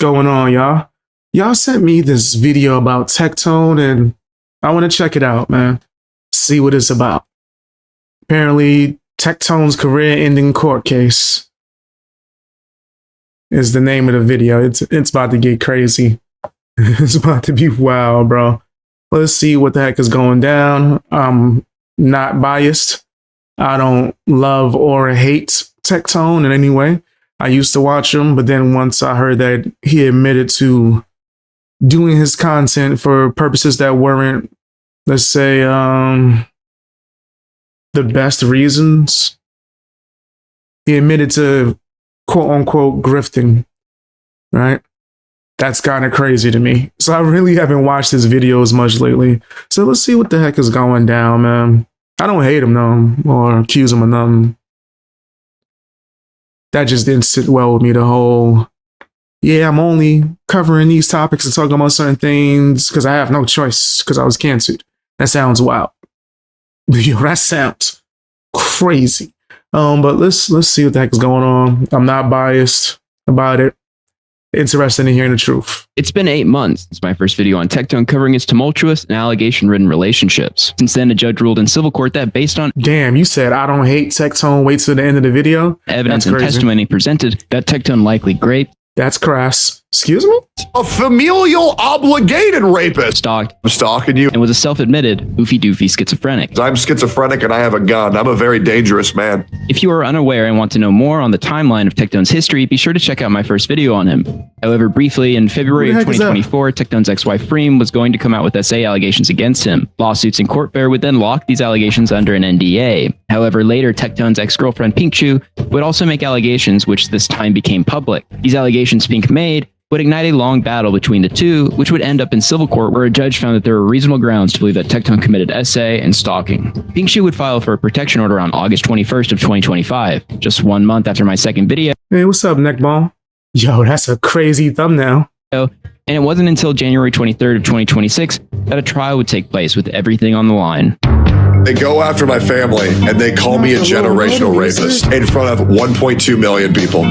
going on, y'all? Y'all sent me this video about Tectone, and I want to check it out, man. See what it's about. Apparently, Tectone's career-ending court case is the name of the video. It's about to get crazy. It's about to be wild, bro. Let's see what the heck is going down. I'm not biased. I don't love or hate Tectone in any way. I used to watch him, but then once I heard that he admitted to doing his content for purposes that weren't, let's say, the best reasons, he admitted to quote unquote grifting, right? That's kind of crazy to me. So I really haven't watched his videos much lately. So let's see what the heck is going down, man. I don't hate him, though, or accuse him of nothing. That just didn't sit well with me, the whole, yeah, I'm only covering these topics and talking about certain things because I have no choice because I was canceled. That sounds wild. Yo, that sounds crazy. But let's see what the heck is going on. I'm not biased about it. Interested in hearing the truth. It's been 8 months since my first video on Tectone covering his tumultuous and allegation-ridden relationships. Since then, a judge ruled in civil court that based on damn, you said I don't hate Tectone, wait till the end of the video? Evidence and testimony presented that Tectone likely raped. That's crass. Excuse me? A familial obligated rapist. Stalked. I'm stalking you. And was a self-admitted oofy-doofy schizophrenic. I'm schizophrenic and I have a gun. I'm a very dangerous man. If you are unaware and want to know more on the timeline of Tectone's history, be sure to check out my first video on him. However, briefly, in February of 2024, Tectone's ex-wife Freem was going to come out with SA allegations against him. Lawsuits in court fair would then lock these allegations under an NDA. However, later, Tectone's ex-girlfriend Pink Chu would also make allegations, which this time became public. These allegations Pink made would ignite a long battle between the two, which would end up in civil court where a judge found that there were reasonable grounds to believe that Tectone committed SA and stalking. Pink Chu would file for a protection order on August 21st of 2025, just 1 month after my second video. Hey, what's up, neckball? Yo, that's a crazy thumbnail. And it wasn't until January 23rd of 2026 that a trial would take place with everything on the line. They go after my family and they call me a generational rapist in front of 1.2 million people.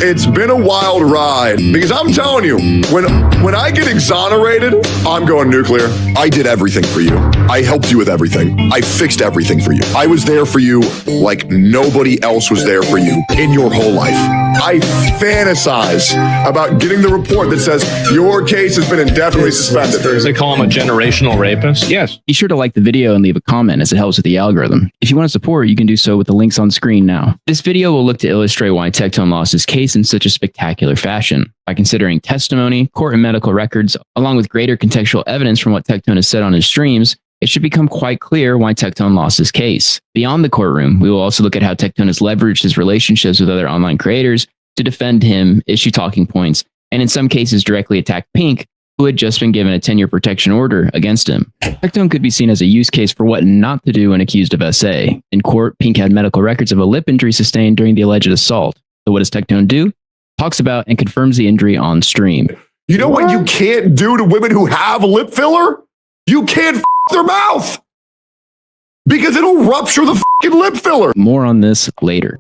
It's been a wild ride because I'm telling you, when I get exonerated, I'm going nuclear. I did everything for you. I helped you with everything. I fixed everything for you. I was there for you like nobody else was there for you in your whole life. I fantasize about getting the report that says your case has been indefinitely suspended. They call him a generational rapist? Yes. Be sure to like the video and leave a comment as it helps with the algorithm. If you want to support, you can do so with the links on screen now. This video will look to illustrate why Tectone lost his case in such a spectacular fashion. By considering testimony, court and medical records, along with greater contextual evidence from what Tectone has said on his streams, it should become quite clear why Tectone lost his case. Beyond the courtroom, we will also look at how Tectone has leveraged his relationships with other online creators to defend him, issue talking points, and in some cases directly attack Pink, who had just been given a 10-year protection order against him. Tectone could be seen as a use case for what not to do when accused of SA. In court, Pink had medical records of a lip injury sustained during the alleged assault. So what does Tectone do? Talks about and confirms the injury on stream. You know what you can't do to women who have lip filler? You can't f their mouth because it'll rupture the fucking lip filler. More on this later.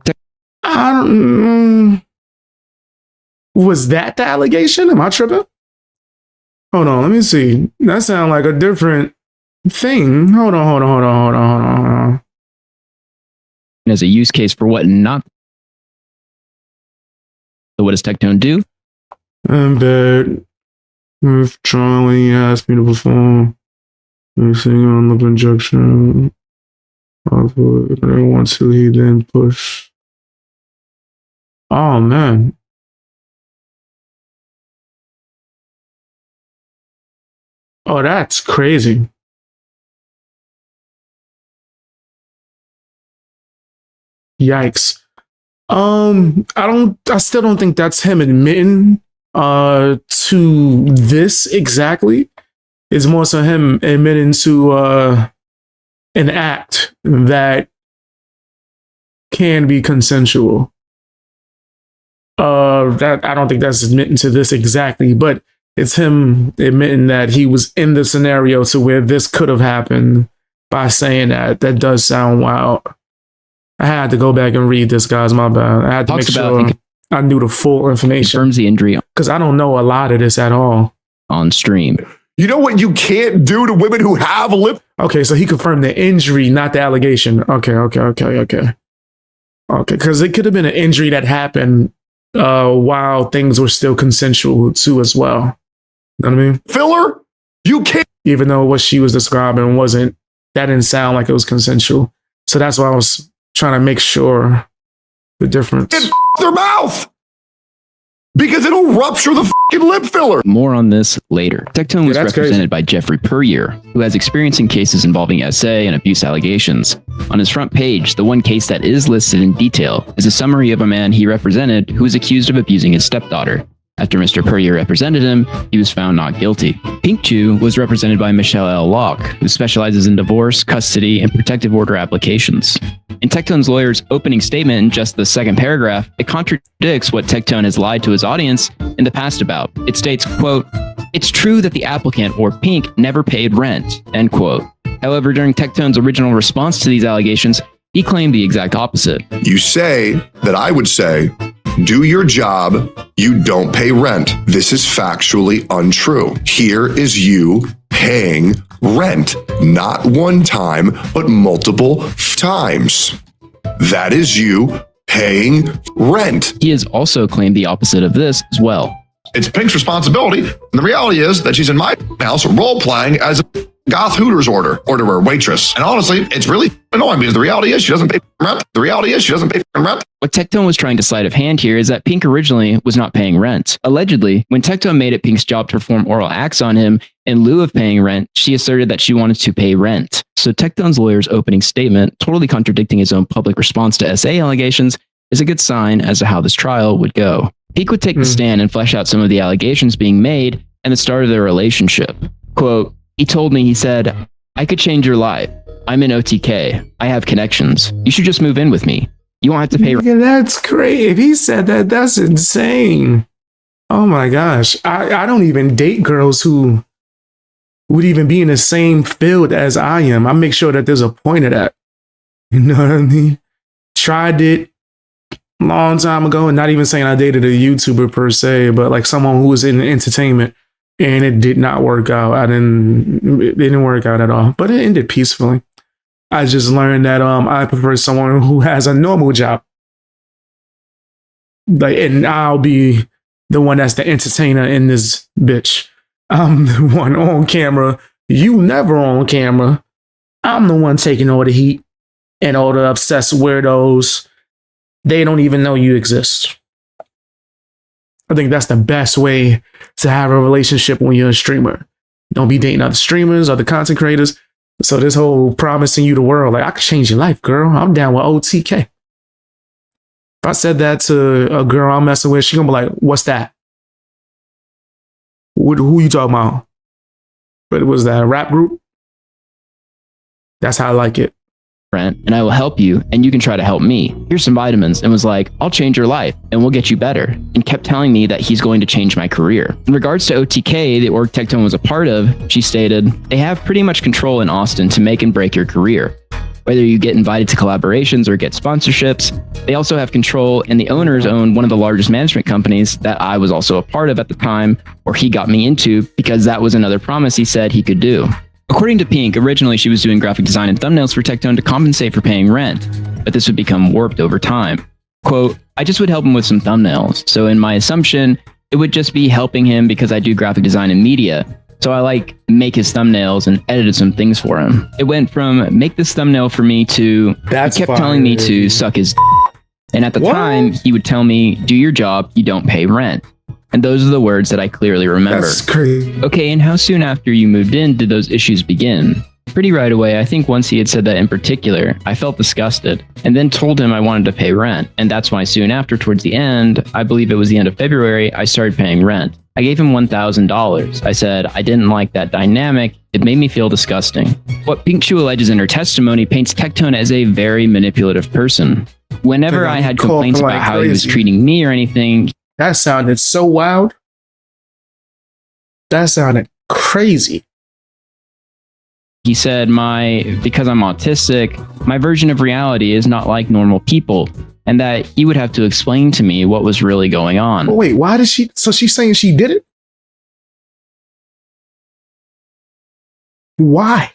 Was that the allegation? Am I tripping? Hold on, let me see. That sounds like a different thing. Hold on. As a use case for what not. So what does Tectone do? I'm bad. If Charlie asked me to perform anything on lip injection, I want to, he then push. Oh man. Oh, that's crazy. Yikes. I still don't think that's him admitting to this exactly. It's more so him admitting to an act that can be consensual. That I don't think that's admitting to this exactly, but it's him admitting that he was in the scenario to where this could have happened by saying that. That does sound wild. I had to go back and read this, guys. My bad. I had to make sure. I knew the full information confirms the injury because I don't know a lot of this at all. on stream. You know what you can't do to women who have lip? Okay, so he confirmed the injury, not the allegation. Okay. Because it could have been an injury that happened while things were still consensual too, as well. You know what I mean? Filler? You can't Even though what she was describing that didn't sound like it was consensual. So that's why I was trying to make sure the difference. get their mouth because it'll rupture the fucking lip filler. More on this later. Tectone was that's represented by Jeffrey Puryear, who has experience in cases involving SA and abuse allegations. On his front page, the one case that is listed in detail is a summary of a man he represented who was accused of abusing his stepdaughter. After Mr. Puryear represented him, he was found not guilty. Pink Chew was represented by Michelle L. Locke, who specializes in divorce, custody, and protective order applications. In Tectone's lawyer's opening statement in just the second paragraph, it contradicts what Tectone has lied to his audience in the past about. It states, quote, "It's true that the applicant, or Pink, never paid rent," end quote. However, during Tectone's original response to these allegations, he claimed the exact opposite. You say that I would say, do your job, you don't pay rent. This is factually untrue. Here is you paying rent, not one time, but multiple times. That is you paying rent. He has also claimed the opposite of this as well. It's Pink's responsibility. And the reality is that she's in my house role playing as a goth Hooters orderer, waitress. And honestly, it's really annoying because the reality is she doesn't pay rent. The reality is she doesn't pay rent. What Tectone was trying to sleight of hand here is that Pink originally was not paying rent. Allegedly, when Tectone made it Pink's job to perform oral acts on him in lieu of paying rent, she asserted that she wanted to pay rent. So Tectone's lawyer's opening statement, totally contradicting his own public response to SA allegations, is a good sign as to how this trial would go. Pink would take the stand and flesh out some of the allegations being made and the start of their relationship. Quote, "He told me, he said, I could change your life. I'm in OTK. I have connections. You should just move in with me. You won't have to pay rent." Yeah, that's great. If he said that, that's insane. Oh my gosh. I don't even date girls who would even be in the same field as I am. I make sure that there's a point of that. You know what I mean? Tried it a long time ago, and not even saying I dated a YouTuber per se, but like someone who was in entertainment, and it did not work out. It didn't work out at all, but it ended peacefully. I just learned that I prefer someone who has a normal job. Like, and I'll be the one that's the entertainer in this bitch. I'm the one on camera. You never on camera. I'm the one taking all the heat and all the obsessed weirdos. They don't even know you exist. I think that's the best way to have a relationship when you're a streamer. Don't be dating other streamers, other content creators. So this whole promising you the world, like, I could change your life, girl. I'm down with OTK. If I said that to a girl I'm messing with, she's gonna be like, what's that? Who you talking about? But was that a rap group? That's how I like it. Rent, and I will help you, and you can try to help me. Here's some vitamins, and was like, I'll change your life, and we'll get you better, and kept telling me that he's going to change my career. In regards to OTK, the org Tectone was a part of, she stated, they have pretty much control in Austin to make and break your career. Whether you get invited to collaborations or get sponsorships, they also have control, and the owners own one of the largest management companies that I was also a part of at the time, or he got me into, because that was another promise he said he could do. According to Pink, originally she was doing graphic design and thumbnails for Tectone to compensate for paying rent, but this would become warped over time. Quote, I just would help him with some thumbnails, so in my assumption, it would just be helping him because I do graphic design and media, so I make his thumbnails and edited some things for him. It went from make this thumbnail for me to he kept telling me to suck his and at the time, he would tell me, do your job, you don't pay rent. And those are the words that I clearly remember. That's crazy. Okay, and how soon after you moved in did those issues begin? Pretty right away. I think once he had said that in particular, I felt disgusted and then told him I wanted to pay rent. And that's why soon after, towards the end, I believe it was the end of February, I started paying rent. I gave him $1,000. I said I didn't like that dynamic. It made me feel disgusting. What Pink Chew alleges in her testimony paints Tectone as a very manipulative person. Whenever I had complaints about how he was treating me or anything, that sounded so wild. That sounded crazy. he said, because I'm autistic, my version of reality is not like normal people. and that he would have to explain to me what was really going on. But wait, why did she? So she's saying she did it? Why?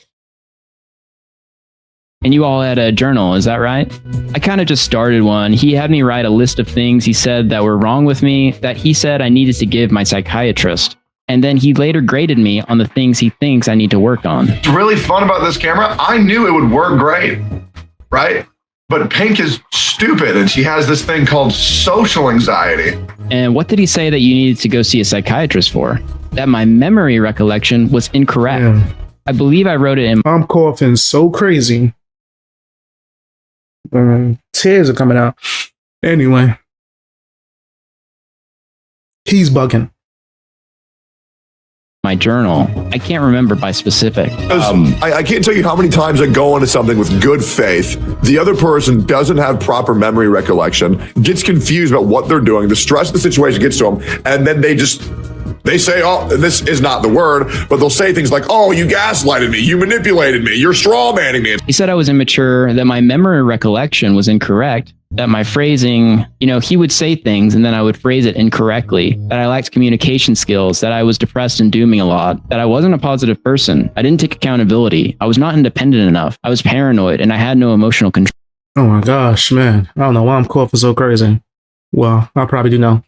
And you all had a journal, is that right? I kind of just started one. He had me write a list of things he said that were wrong with me that he said I needed to give my psychiatrist. And then he later graded me on the things he thinks I need to work on. What's really fun about this camera, I knew it would work great, right? But Pink is stupid and she has this thing called social anxiety. And what did he say that you needed to go see a psychiatrist for? That my memory recollection was incorrect. Yeah. I believe I wrote it in. I'm coughing so crazy. Tears are coming out. Anyway, he's bugging. My journal. I can't remember by specific. I can't tell you how many times I go into something with good faith. The other person doesn't have proper memory recollection, gets confused about what they're doing. The stress of the situation gets to them. And then they say, oh, this is not the word, but they'll say things like, oh, you gaslighted me. You manipulated me. You're straw manning me. He said I was immature, that my memory recollection was incorrect, that my phrasing, he would say things and then I would phrase it incorrectly, that I lacked communication skills, that I was depressed and dooming a lot, that I wasn't a positive person. I didn't take accountability. I was not independent enough. I was paranoid and I had no emotional control. Oh my gosh, man. I don't know why I'm coughing so crazy. Well, I probably do know.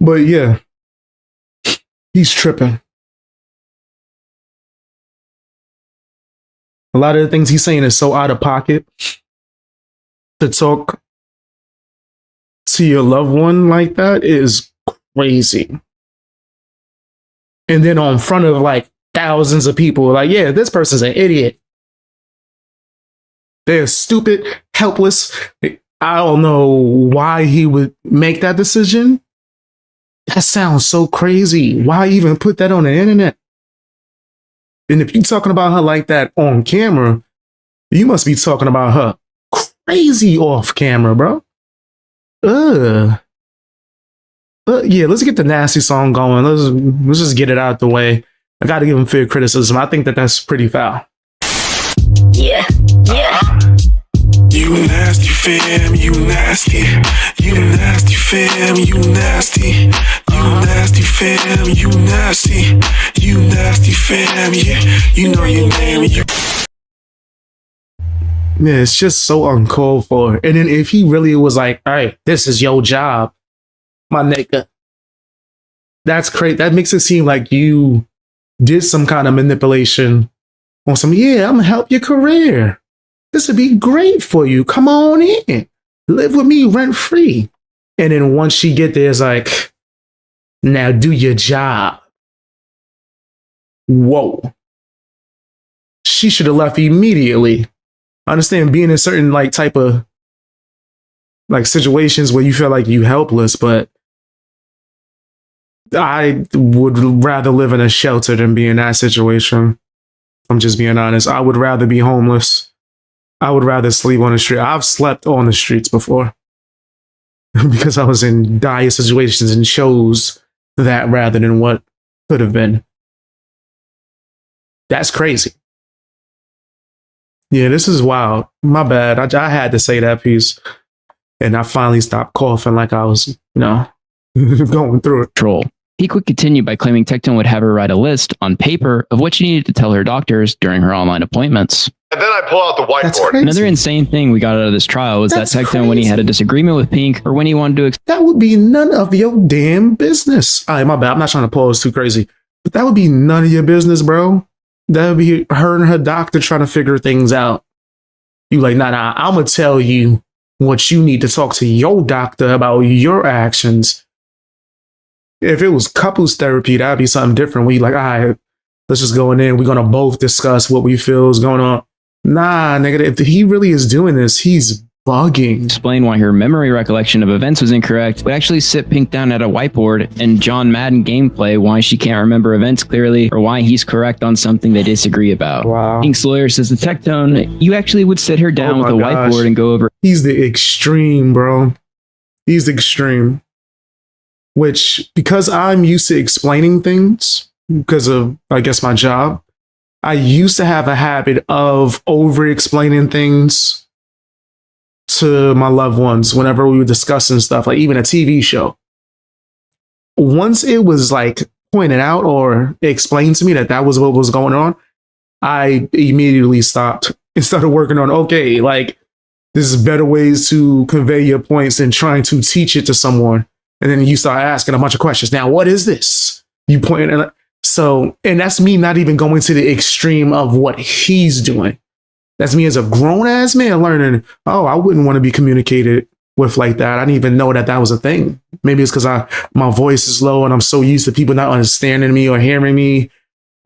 But yeah, he's tripping. A lot of the things he's saying is so out of pocket to talk to your loved one like that is crazy. And then on front of like thousands of people, like, yeah, this person's an idiot. They're stupid, helpless. I don't know why he would make that decision. That sounds so crazy. Why even put that on the internet? And if you're talking about her like that on camera, you must be talking about her crazy off camera, bro. Yeah, let's get the nasty song going. Let's just get it out the way. I got to give him fair criticism. I think that's pretty foul. Yeah. You nasty fam, you nasty. You nasty fam, you nasty. You nasty fam, you nasty. You nasty fam, yeah. You know your name. Yeah, it's just so uncalled for. And then if he really was like, all right, this is your job, my nigga. That's crazy. That makes it seem like you did some kind of manipulation on some, yeah, I'm gonna help your career. This would be great for you. Come on in. Live with me rent free. And then once she get there, it's like, now do your job. Whoa. She should have left immediately. I understand being in certain like type of like situations where you feel like you helpless, but I would rather live in a shelter than be in that situation. I'm just being honest. I would rather be homeless. I would rather sleep on the street. I've slept on the streets before because I was in dire situations and chose that rather than what could have been. That's crazy. Yeah, this is wild. My bad. I had to say that piece. And I finally stopped coughing like I was, going through it. Troll. He could continue by claiming Tectone would have her write a list on paper of what she needed to tell her doctors during her online appointments. And then I pull out the whiteboard. Another insane thing we got out of this trial was that Tectone, when he had a disagreement with Pink or when he wanted to... That would be none of your damn business. All right, my bad. I'm not trying to pause too crazy. But that would be none of your business, bro. That would be her and her doctor trying to figure things out. You like, nah, I'm going to tell you what you need to talk to your doctor about your actions. If it was couples therapy, that'd be something different. We like, all right, let's just go in there. We're going to both discuss what we feel is going on. Nah, nigga, if he really is doing this, he's bugging. Explain why her memory recollection of events was incorrect, but actually sit Pink down at a whiteboard and John Madden gameplay why she can't remember events clearly or why he's correct on something they disagree about. Wow. Pink's lawyer says the Tectone, you actually would sit her down with a whiteboard and go over. He's the extreme, bro. He's extreme. Which, because I'm used to explaining things because of, I guess, my job, I used to have a habit of over-explaining things to my loved ones whenever we were discussing stuff, like even a TV show. Once it was like pointed out or explained to me that that was what was going on, I immediately stopped and started working on, okay, like this is better ways to convey your points than trying to teach it to someone. And then you start asking a bunch of questions. Now, what is this? You point at so, and that's me not even going to the extreme of what he's doing. That's me as a grown ass man learning, oh, I wouldn't want to be communicated with like that. I didn't even know that that was a thing. Maybe it's because my voice is low and I'm so used to people not understanding me or hearing me.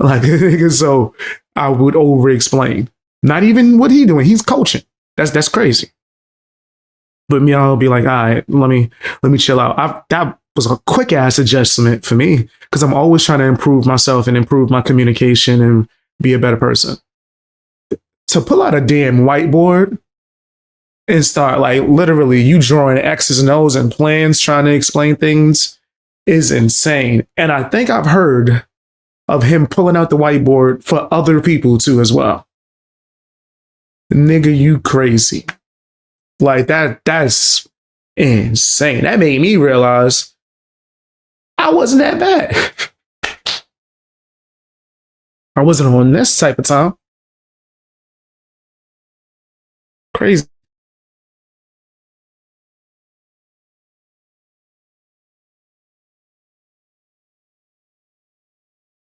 Like, so I would over explain. Not even what he's doing. He's coaching. That's crazy. But me, I'll be like, all right, let me chill out. That was a quick ass adjustment for me because I'm always trying to improve myself and improve my communication and be a better person. To pull out a damn whiteboard and start like literally you drawing X's and O's and plans trying to explain things is insane. And I think I've heard of him pulling out the whiteboard for other people too as well. Nigga, you crazy. Like that's insane. That made me realize I wasn't that bad. I wasn't on this type of time. Crazy.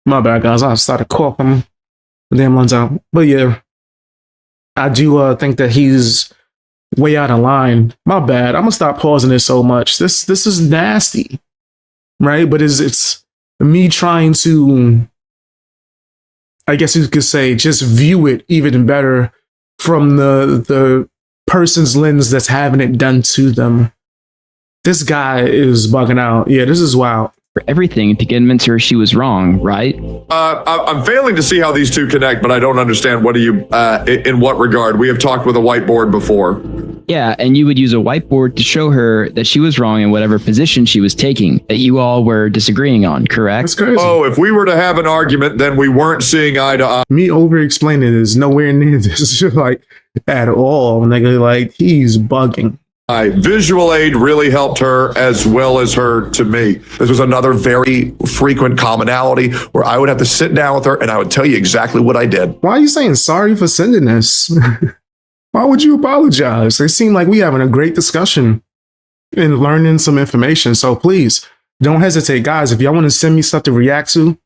My bad, guys. I started coughing. The damn lungs out. But yeah, I do think that he's way out of line. My bad. I'm gonna stop pausing it so much. This is nasty, right? But it's me trying to, I guess you could say, just view it even better from the person's lens that's having it done to them. This guy is bugging out. Yeah, this is wild. For everything to convince her she was wrong, right? I'm failing to see how these two connect, but I don't understand. What do you, in what regard? We have talked with a whiteboard before. Yeah, and you would use a whiteboard to show her that she was wrong in whatever position she was taking, that you all were disagreeing on, correct? That's crazy. Oh, if we were to have an argument, then we weren't seeing eye to eye. Me over-explaining is nowhere near this, like, at all. Nigga, like, he's bugging. Visual aid really helped her as well as her to me. This was another very frequent commonality where I would have to sit down with her and I would tell you exactly what I did. Why are you saying sorry for sending this? Why would you apologize? It seemed like we having a great discussion and learning some information. So please don't hesitate, guys. If y'all want to send me stuff to react to,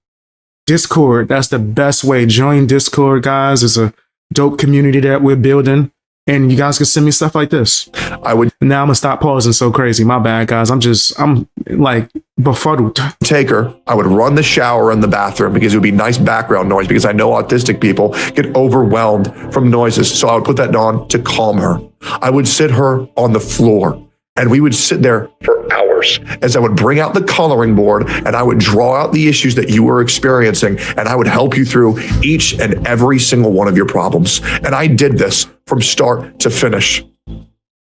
Discord, that's the best way. Join Discord, guys. It's a dope community that we're building. And you guys can send me stuff like this. I would now I'm gonna stop pausing so crazy. My bad, guys. I'm like befuddled. take her. I would run the shower in the bathroom because it would be nice background noise because I know autistic people get overwhelmed from noises. So I would put that on to calm her. I would sit her on the floor and we would sit there for hours as I would bring out the coloring board and I would draw out the issues that you were experiencing and I would help you through each and every single one of your problems. And I did this from start to finish.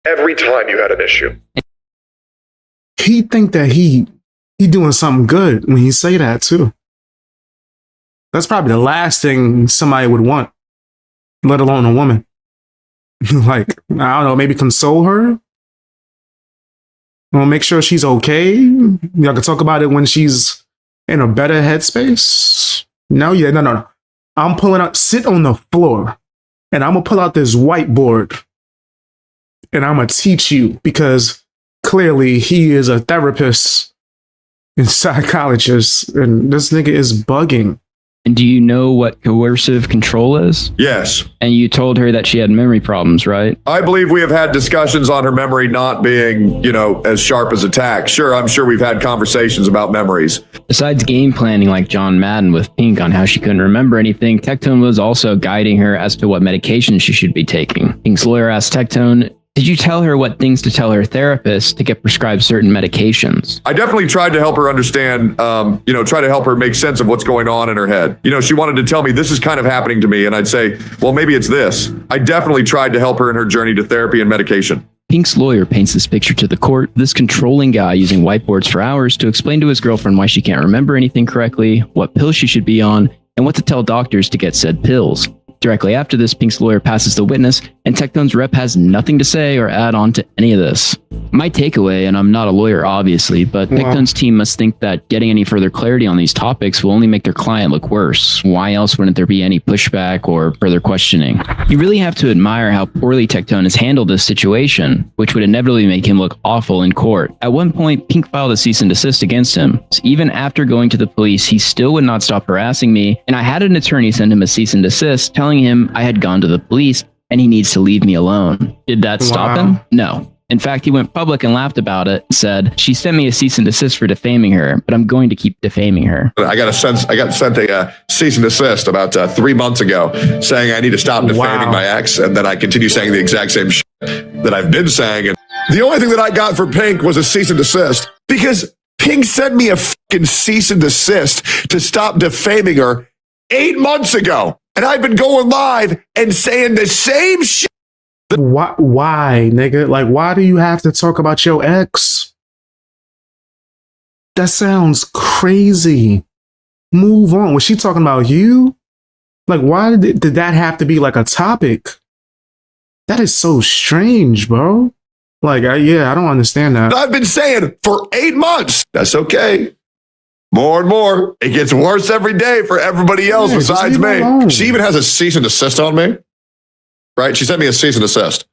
Every time you had an issue. He think that he doing something good when he say that too. That's probably the last thing somebody would want, let alone a woman. Like, I don't know, maybe console her. Well, make sure she's okay. Y'all can talk about it when she's in a better headspace. No. I'm pulling out, sit on the floor, and I'm gonna pull out this whiteboard, and I'm gonna teach you because clearly he is a therapist and psychologist, and this nigga is bugging. And do you know what coercive control is? Yes. And you told her that she had memory problems, right? I believe we have had discussions on her memory not being, as sharp as a tack. Sure, I'm sure we've had conversations about memories. Besides game planning like John Madden with Pink on how she couldn't remember anything, Tectone was also guiding her as to what medication she should be taking. Pink's lawyer asked Tectone, did you tell her what things to tell her therapist to get prescribed certain medications? I definitely tried to help her understand, try to help her make sense of what's going on in her head. She wanted to tell me this is kind of happening to me. And I'd say, well, maybe it's this. I definitely tried to help her in her journey to therapy and medication. Pink's lawyer paints this picture to the court, this controlling guy using whiteboards for hours to explain to his girlfriend why she can't remember anything correctly, what pills she should be on, and what to tell doctors to get said pills. Directly after this, Pink's lawyer passes the witness, and Tectone's rep has nothing to say or add on to any of this. My takeaway, and I'm not a lawyer obviously, but Tectone's team must think that getting any further clarity on these topics will only make their client look worse. Why else wouldn't there be any pushback or further questioning? You really have to admire how poorly Tectone has handled this situation, which would inevitably make him look awful in court. At one point, Pink filed a cease and desist against him. So even after going to the police, he still would not stop harassing me, and I had an attorney send him a cease and desist telling him I had gone to the police and he needs to leave me alone. Did that stop him? No. In fact, he went public and laughed about it and said, she sent me a cease and desist for defaming her, but I'm going to keep defaming her. I got sent a cease and desist about 3 months ago saying I need to stop defaming my ex, and then I continue saying the exact same shit that I've been saying. And the only thing that I got for Pink was a cease and desist because Pink sent me a fucking cease and desist to stop defaming her 8 months ago. And I've been going live and saying the same shit. Why, nigga? Like, why do you have to talk about your ex? That sounds crazy. Move on. Was she talking about you? Like, why did that have to be like a topic? That is so strange, bro. Like, I don't understand that. I've been saying for 8 months. That's okay. More and more. It gets worse every day for everybody else besides me. Alone. She even has a cease and desist on me. Right? She sent me a cease and desist.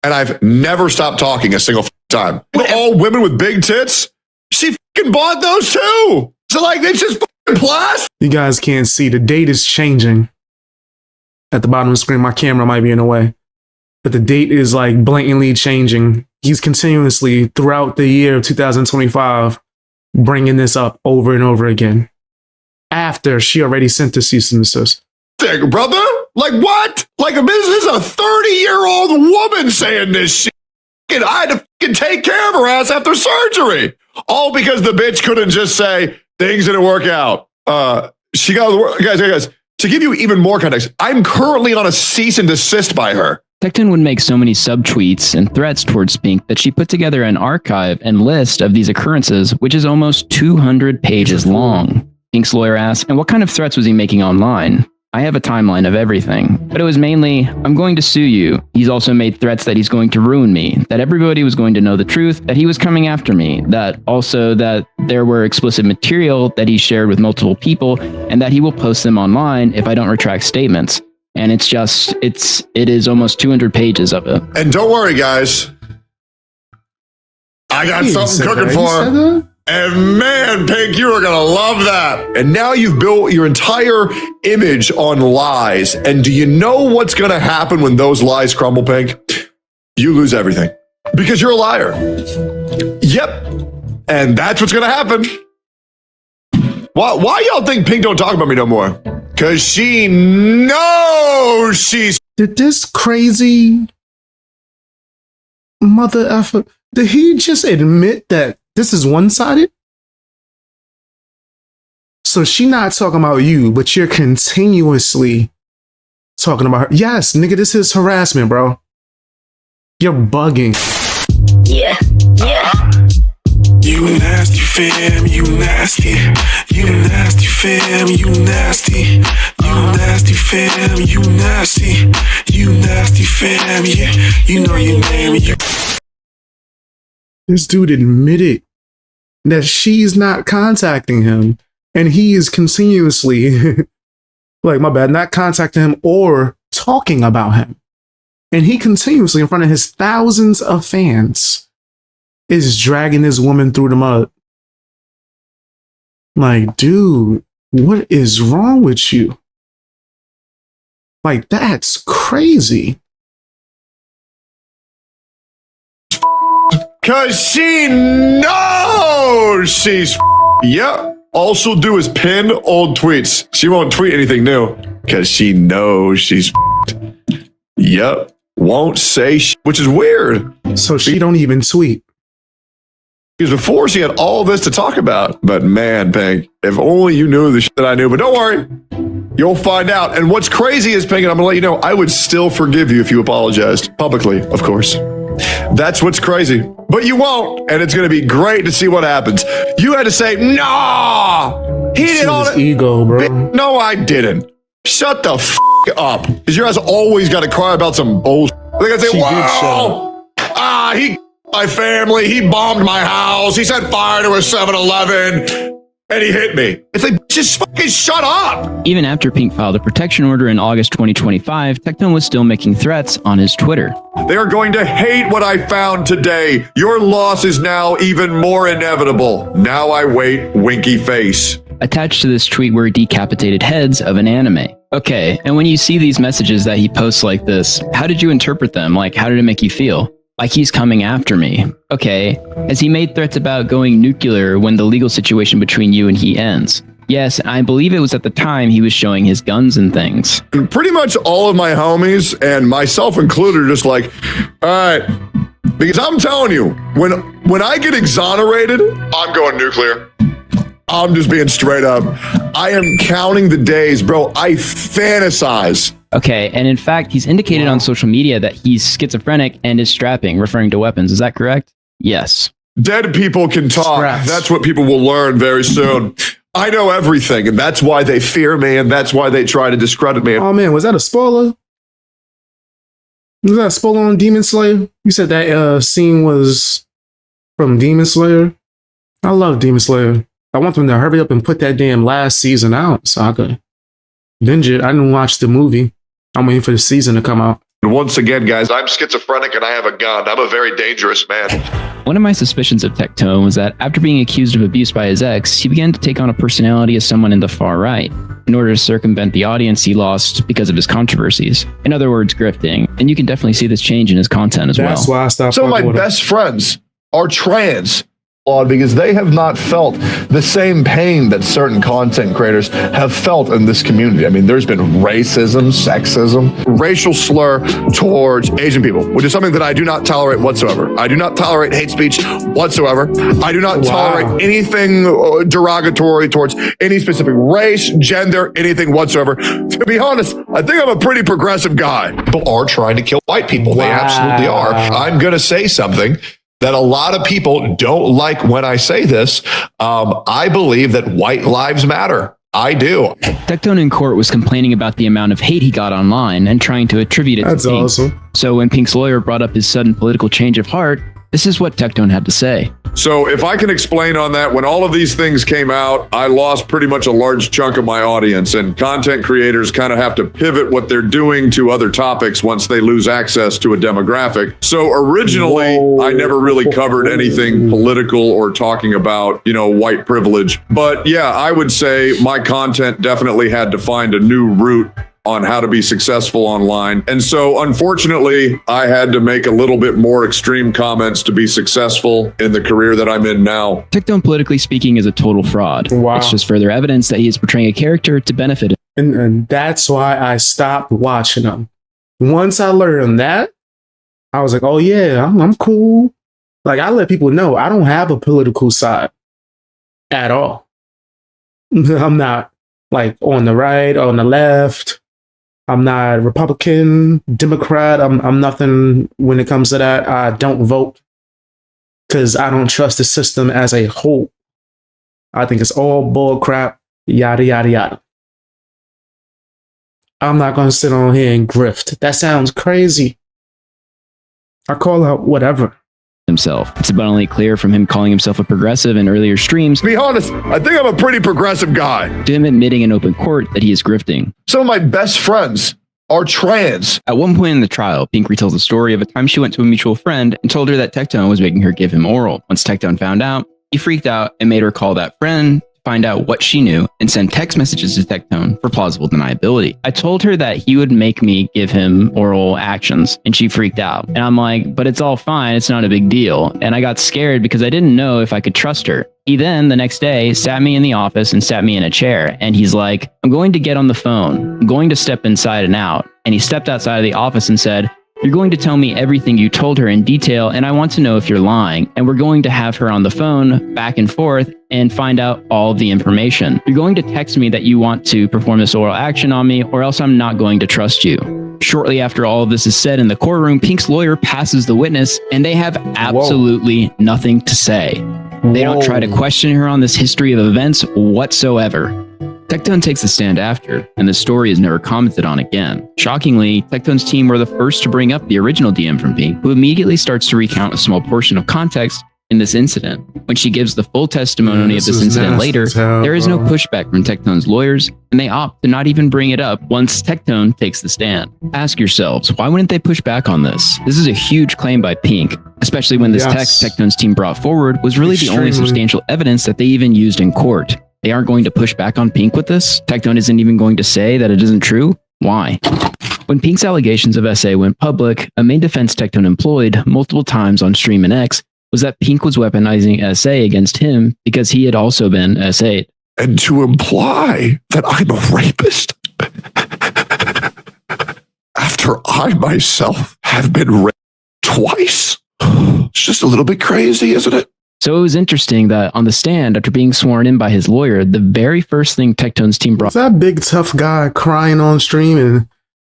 And I've never stopped talking a single time. All women with big tits, she fucking bought those too. So like, it's just fucking plastic. You guys can't see. The date is changing. At the bottom of the screen, my camera might be in the way. But the date is like blatantly changing. He's continuously, throughout the year of 2025, bringing this up over and over again. After she already sent the cease and desist. Brother? Like what? Like this is a 30-year-old woman saying this shit. And I had to fucking take care of her ass after surgery. All because the bitch couldn't just say things didn't work out. She got guys. To give you even more context, I'm currently on a cease and desist by her. Tectone would make so many subtweets and threats towards Pink that she put together an archive and list of these occurrences, which is almost 200 pages long. Pink's lawyer asked, and what kind of threats was he making online? I have a timeline of everything, but it was mainly, I'm going to sue you. He's also made threats that he's going to ruin me, that everybody was going to know the truth, that he was coming after me, that there were explicit material that he shared with multiple people, and that he will post them online if I don't retract statements. And it is almost 200 pages of it. And don't worry, guys. I got something cooking for her. And man, Pink, you are going to love that. And now you've built your entire image on lies. And do you know what's going to happen when those lies crumble, Pink? You lose everything because you're a liar. Yep. And that's what's going to happen. Why y'all think Pink don't talk about me no more? Because she knows she's... Did this crazy mother effer, did he just admit that this is one-sided? So she not talking about you, but you're continuously talking about her. Yes, nigga, this is harassment, bro. You're bugging. Yeah. You nasty fam, you nasty. You nasty fam, you nasty. You nasty fam, you nasty. You nasty fam, yeah. You know your name. This dude admitted that she's not contacting him, and he is continuously, not contacting him or talking about him. And he continuously, in front of his thousands of fans, is dragging this woman through the mud. Like, dude, what is wrong with you? Like, that's crazy. Cause she knows she's yep. All she'll do is pin old tweets. She won't tweet anything new. Cause she knows she's yep. Won't say which is weird. So she don't even tweet. Because before she had all this to talk about. But man, Pink, if only you knew the shit that I knew. But don't worry. You'll find out. And what's crazy is, Pink, and I'm gonna let you know, I would still forgive you if you apologized. Publicly, of course. That's what's crazy. But you won't, and it's going to be great to see what happens. You had to say, "No, he did all his it." Ego, bro. No, I didn't. Shut the f up. Because your ass always got to cry about some bullshit. They're going to say, She did wow, he my family, he bombed my house, he set fire to a 7-Eleven, and he hit me. It's like, just fucking shut up. Even after Pink filed a protection order in August 2025, Tectone was still making threats on his Twitter. They are going to hate what I found today. Your loss is now even more inevitable. Now I wait, winky face. Attached to this tweet were decapitated heads of an anime. Okay, and when you see these messages that he posts like this, how did you interpret them? Like, how did it make you feel? Like he's coming after me. Okay, has he made threats about going nuclear when the legal situation between you and he ends? Yes, I believe it was at the time he was showing his guns and things. And pretty much all of my homies, and myself included, are just like, all right, because I'm telling you, when I get exonerated, I'm going nuclear. I'm just being straight up. I am counting the days, bro. I fantasize. Okay, and in fact, he's indicated on social media that he's schizophrenic and is strapping, referring to weapons. Is that correct? Yes. Dead people can talk. Straps. That's what people will learn very soon. I know everything, and that's why they fear me, and that's why they try to discredit me. Oh man, was that a spoiler? Was that a spoiler on Demon Slayer? You said that scene was from Demon Slayer. I love Demon Slayer. I want them to hurry up and put that damn last season out so I could binge it. I didn't watch the movie. I'm waiting for the season to come out. And once again, guys, I'm schizophrenic and I have a gun. I'm a very dangerous man. One of my suspicions of Tectone was that after being accused of abuse by his ex, he began to take on a personality as someone in the far right, in order to circumvent the audience he lost because of his controversies. In other words, grifting. And you can definitely see this change in his content as That's well. why I stopped. Some of my fucking with him. best friends are trans. Because they have not felt the same pain that certain content creators have felt in this community. I mean, there's been racism, sexism, racial slur towards Asian people, which is something that I do not tolerate whatsoever. I do not tolerate hate speech whatsoever. I do not tolerate anything derogatory towards any specific race, gender, anything whatsoever. To be honest, I think I'm a pretty progressive guy. People are trying to kill white people. They absolutely are. I'm going to say something that a lot of people don't like when I say this. I believe that white lives matter. I do. Tectone in court was complaining about the amount of hate he got online and trying to attribute it That's to Pink. awesome. So when Pink's lawyer brought up his sudden political change of heart, this is what Tectone had to say. So if I can explain on that, when all of these things came out, I lost pretty much a large chunk of my audience, and content creators kind of have to pivot what they're doing to other topics once they lose access to a demographic. So originally, I never really covered anything political or talking about, white privilege. But yeah, I would say my content definitely had to find a new route on how to be successful online. And so unfortunately, I had to make a little bit more extreme comments to be successful in the career that I'm in now. Tectone, politically speaking, is a total fraud. Wow. It's just further evidence that he is portraying a character to benefit. And that's why I stopped watching them. Once I learned that, I was like, oh yeah, I'm cool. Like, I let people know I don't have a political side at all. I'm not like on the right, on the left. I'm not Republican, Democrat. I'm nothing when it comes to that. I don't vote because I don't trust the system as a whole. I think it's all bull crap, yada, yada, yada. I'm not going to sit on here and grift. That sounds crazy. I call out whatever. Himself. It's abundantly clear from him calling himself a progressive in earlier streams, To be honest, I think I'm a pretty progressive guy. to him admitting in open court that he is grifting. Some of my best friends are trans. At one point in the trial, Pink retells the story of a time she went to a mutual friend and told her that Tectone was making her give him oral. Once Tectone found out, he freaked out and made her call that friend to find out what she knew and send text messages to Tectone for plausible deniability. I told her that he would make me give him oral actions, and she freaked out. And I'm like, but it's all fine. It's not a big deal. And I got scared because I didn't know if I could trust her. He then, the next day, sat me in the office and sat me in a chair. And he's like, I'm going to get on the phone. I'm going to step inside and out. And he stepped outside of the office and said, you're going to tell me everything you told her in detail, and I want to know if you're lying. And we're going to have her on the phone back and forth and find out all the information. You're going to text me that you want to perform this oral action on me, or else I'm not going to trust you. Shortly after all of this is said in the courtroom, Pink's lawyer passes the witness, and they have absolutely nothing to say. They don't try to question her on this history of events whatsoever. Tectone takes the stand after, and the story is never commented on again. Shockingly, Tectone's team were the first to bring up the original DM from Pink, who immediately starts to recount a small portion of context in this incident. When she gives the full testimony of this incident later, there is no pushback from Tectone's lawyers, and they opt to not even bring it up once Tectone takes the stand. Ask yourselves, why wouldn't they push back on this? This is a huge claim by Pink, especially when this text Tectone's team brought forward was really the only substantial evidence that they even used in court. They aren't going to push back on Pink with this? Tectone isn't even going to say that it isn't true? Why? When Pink's allegations of SA went public, a main defense Tectone employed multiple times on stream and X was that Pink was weaponizing SA against him because he had also been SA'd. And to imply that I'm a rapist after I myself have been raped twice? It's just a little bit crazy, isn't it? So it was interesting that on the stand, after being sworn in by his lawyer, the very first thing Tectone's team brought... Is that big tough guy crying on stream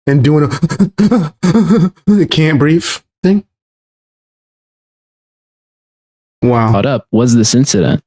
and doing a can't breathe thing? Wow. Brought up was this incident,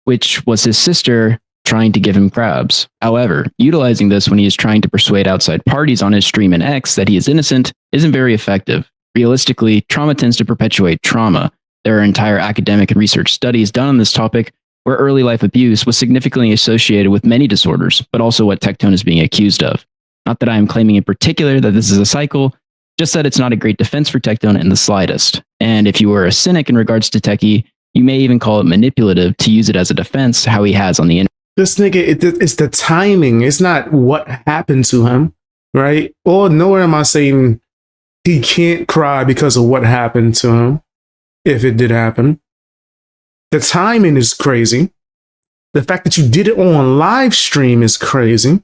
which was his sister trying to give him crabs. However, utilizing this when he is trying to persuade outside parties on his stream and X that he is innocent isn't very effective. Realistically, trauma tends to perpetuate trauma. There are entire academic and research studies done on this topic where early life abuse was significantly associated with many disorders, but also what Tectone is being accused of. Not that I am claiming in particular that this is a cycle, just that it's not a great defense for Tectone in the slightest. And if you were a cynic in regards to Techie, you may even call it manipulative to use it as a defense, how he has on the internet. This nigga, it's the timing. It's not what happened to him, right? Or nowhere am I saying he can't cry because of what happened to him, if it did happen. The timing is crazy. The fact that you did it on live stream is crazy.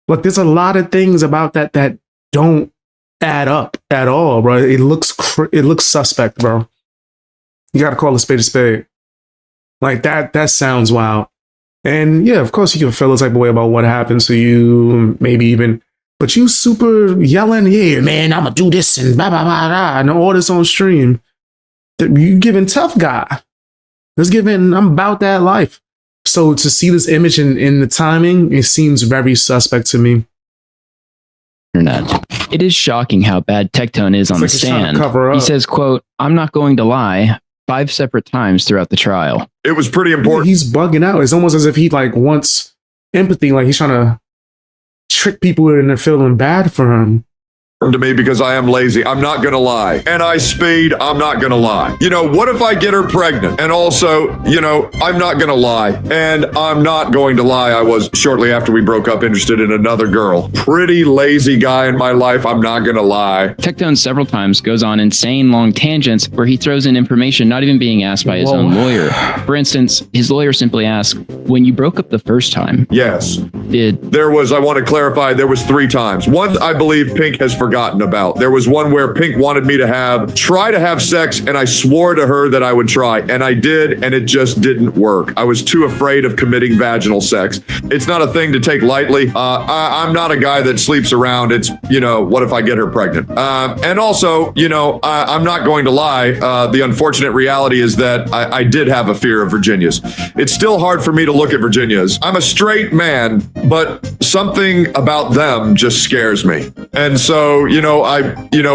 Like, there's a lot of things about that don't add up at all, bro. It looks suspect, bro. You gotta call a spade a spade. Like, that sounds wild. And yeah, of course you can feel a type of way about what happened to you, maybe even, but you super yelling, yeah, man, I'm gonna do this and blah, blah, blah, blah, and all this on stream. You giving tough guy. It's giving, I'm about that life. So to see this image in the timing, it seems very suspect to me. It is shocking how bad Tectone is on the stand. He says, quote, "I'm not going to lie," 5 separate times throughout the trial. It was pretty important. He's bugging out. It's almost as if he like wants empathy, like he's trying to trick people into feeling bad for him. To me because I am lazy. I'm not going to lie. And I speed. I'm not going to lie. You know, what if I get her pregnant? And also, you know, I'm not going to lie. And I'm not going to lie. I was shortly after we broke up interested in another girl. Pretty lazy guy in my life. I'm not going to lie. Tectone several times goes on insane long tangents where he throws in information not even being asked by his own lawyer. For instance, his lawyer simply asked, when you broke up the first time. Yes. There was, I want to clarify, there was 3 times. One, I believe Pink has forgotten about. There was one where Pink wanted me to try to have sex, and I swore to her that I would try, and I did, and it just didn't work. I was too afraid of committing vaginal sex. It's not a thing to take lightly. I'm not a guy that sleeps around. It's, you know, what if I get her pregnant? And also, you know, I'm not going to lie. The unfortunate reality is that I did have a fear of Virginias. It's still hard for me to look at Virginias. I'm a straight man, but something about them just scares me. And so, you know,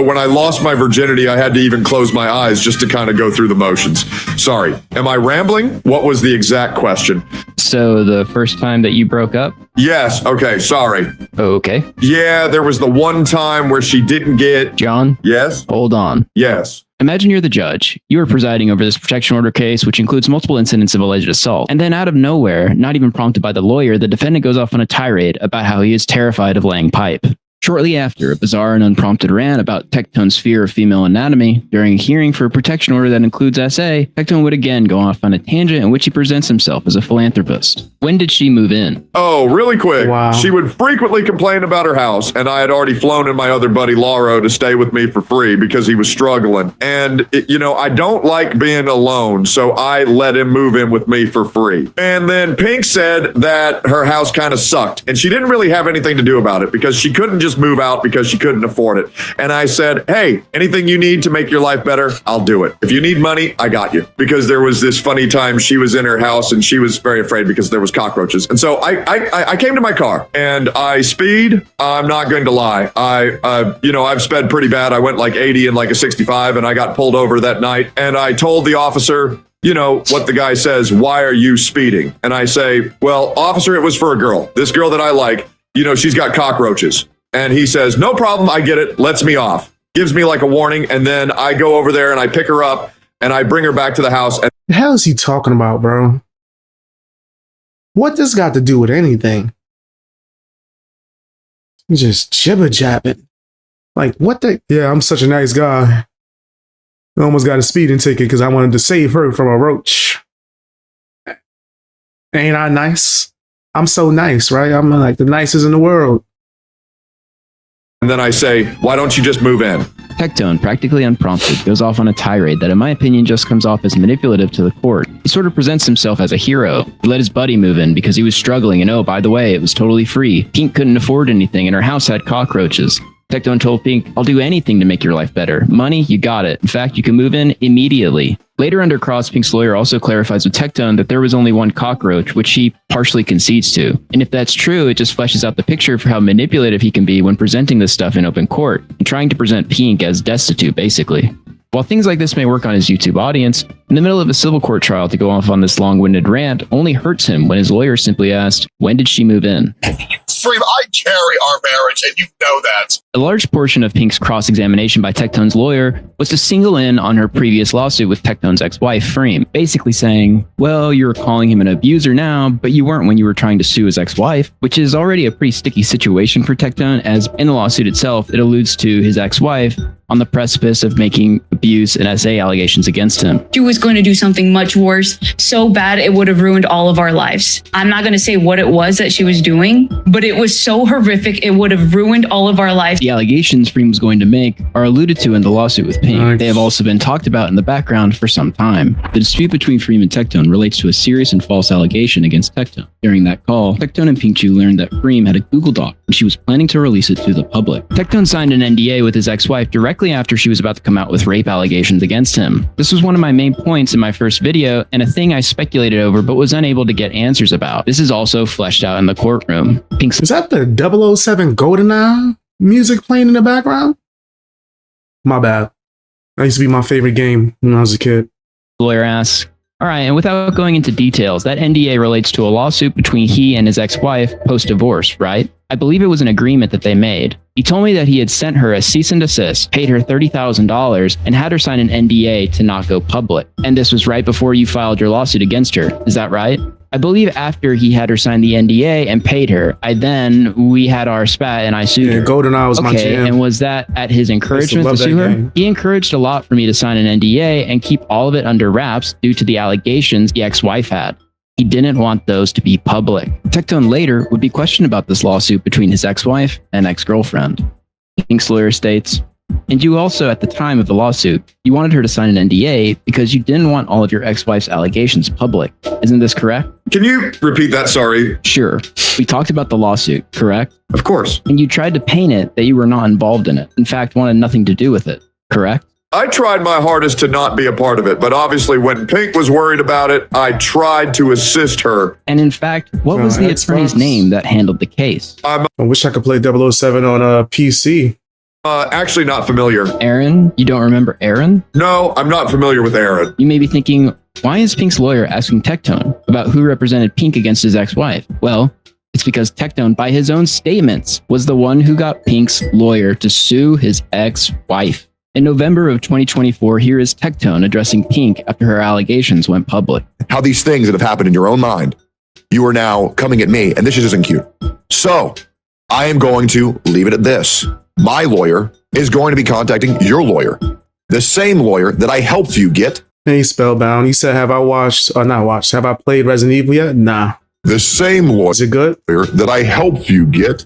when I lost my virginity, I had to even close my eyes just to kind of go through the motions. Sorry. Am I rambling? What was the exact question? So the first time that you broke up? Yes. Okay. Sorry. Okay. Yeah, there was the one time where she didn't get... John? Yes? Hold on. Yes. Imagine you're the judge. You are presiding over this protection order case, which includes multiple incidents of alleged assault. And then out of nowhere, not even prompted by the lawyer, the defendant goes off on a tirade about how he is terrified of laying pipe. Shortly after, a bizarre and unprompted rant about Tectone's fear of female anatomy during a hearing for a protection order that includes SA, Tectone would again go off on a tangent in which he presents himself as a philanthropist. When did she move in? Oh, really quick. Wow. She would frequently complain about her house, and I had already flown in my other buddy Lauro to stay with me for free because he was struggling. And, you know, I don't like being alone, so I let him move in with me for free. And then Pink said that her house kind of sucked, and she didn't really have anything to do about it because she couldn't just just move out because she couldn't afford it. And I said, hey, anything you need to make your life better, I'll do it. If you need money, I got you. Because there was this funny time she was in her house and she was very afraid because there was cockroaches. And so I came to my car and I speed. I'm not going to lie. I've sped pretty bad. I went like 80 and like a 65 and I got pulled over that night. And I told the officer, you know, what the guy says, why are you speeding? And I say, well, officer, it was for a girl. This girl that I like, you know, she's got cockroaches. And he says, no problem. I get it. Lets me off. Gives me like a warning. And then I go over there and I pick her up and I bring her back to the house. And The hell is he talking about, bro? What this got to do with anything? He's just jibber jabbing. Like, what the? Yeah, I'm such a nice guy. I almost got a speeding ticket because I wanted to save her from a roach. Ain't I nice? I'm so nice, right? I'm like the nicest in the world. then I say, why don't you just move in? Tectone, practically unprompted, goes off on a tirade that in my opinion just comes off as manipulative to the court. He sort of presents himself as a hero. He let his buddy move in because he was struggling, and oh, by the way, it was totally free. Pink couldn't afford anything and her house had cockroaches. Tectone told Pink, I'll do anything to make your life better. Money, you got it. In fact, you can move in immediately. Later under cross, Pink's lawyer also clarifies with Tectone that there was only one cockroach, which he partially concedes to. And if that's true, it just fleshes out the picture for how manipulative he can be when presenting this stuff in open court, and trying to present Pink as destitute, basically. While things like this may work on his YouTube audience, in the middle of a civil court trial to go off on this long-winded rant only hurts him when his lawyer simply asked, when did she move in? Freem, I carry our marriage, and you know that. A large portion of Pink's cross-examination by Tectone's lawyer was to single in on her previous lawsuit with Tectone's ex-wife, Freem, basically saying, well, you're calling him an abuser now, but you weren't when you were trying to sue his ex-wife, which is already a pretty sticky situation for Tectone, as in the lawsuit itself, it alludes to his ex-wife on the precipice of making abuse and SA allegations against him. She was going to do something much worse, so bad it would have ruined all of our lives. I'm not going to say what it was that she was doing, but it was so horrific, it would have ruined all of our lives. The allegations Freem was going to make are alluded to in the lawsuit with Pink. Nice. They have also been talked about in the background for some time. The dispute between Freem and Tectone relates to a serious and false allegation against Tectone. During that call, Tectone and Pinkchu learned that Freem had a Google Doc and she was planning to release it to the public. Tectone signed an NDA with his ex-wife directly after she was about to come out with rape allegations against him. This was one of my main points in my first video and a thing I speculated over but was unable to get answers about. This is also fleshed out in the courtroom. Pink's Is that the 007 GoldenEye music playing in the background? My bad. That used to be my favorite game when I was a kid. lawyer asks, all right, and without going into details, that NDA relates to a lawsuit between he and his ex-wife post-divorce, right? I believe it was an agreement that they made. He told me that he had sent her a cease and desist, paid her $30,000, and had her sign an NDA to not go public. And this was right before you filed your lawsuit against her. Is that right? I believe after he had her sign the NDA and paid her, we had our spat and I sued her. GoldenEye was my jam. And was that at his encouragement to sue her? game. He encouraged a lot for me to sign an NDA and keep all of it under wraps due to the allegations the ex-wife had. He didn't want those to be public. Tectone later would be questioned about this lawsuit between his ex-wife and ex-girlfriend. Pink's lawyer states, and you also, at the time of the lawsuit, you wanted her to sign an NDA because you didn't want all of your ex-wife's allegations public. Isn't this correct? Can you repeat that? Sorry. Sure. We talked about the lawsuit, correct? Of course. And you tried to paint it that you were not involved in it. In fact, wanted nothing to do with it, correct? I tried my hardest to not be a part of it, but obviously when Pink was worried about it, I tried to assist her. And in fact, what was the attorney's name that handled the case? I wish I could play 007 on a PC. Actually not familiar. Aaron? You don't remember Aaron? No, I'm not familiar with Aaron. You may be thinking, why is Pink's lawyer asking Tectone about who represented Pink against his ex-wife? Well, it's because Tectone, by his own statements, was the one who got Pink's lawyer to sue his ex-wife. In November of 2024, here is Tectone addressing Pink after her allegations went public. How these things that have happened in your own mind, you are now coming at me, and this just isn't cute. So I am going to leave it at this. My lawyer is going to be contacting your lawyer, the same lawyer that I helped you get. Hey, Spellbound. He said, have I played Resident Evil yet? Nah. The same lawyer. Is it good? That I helped you get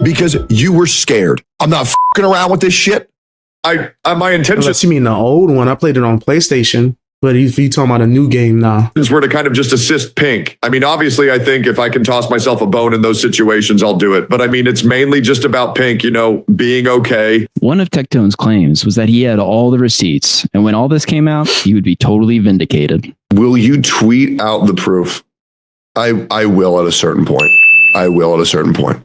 because you were scared. I'm not fucking around with this shit. My intention. Unless you mean the old one. I played it on PlayStation. But he's talking about a new game now. Were to kind of just assist Pink. I mean, obviously, I think if I can toss myself a bone in those situations, I'll do it. But I mean, it's mainly just about Pink, you know, being okay. One of Tectone's claims was that he had all the receipts, and when all this came out, he would be totally vindicated. Will you tweet out the proof? I will at a certain point. I will at a certain point.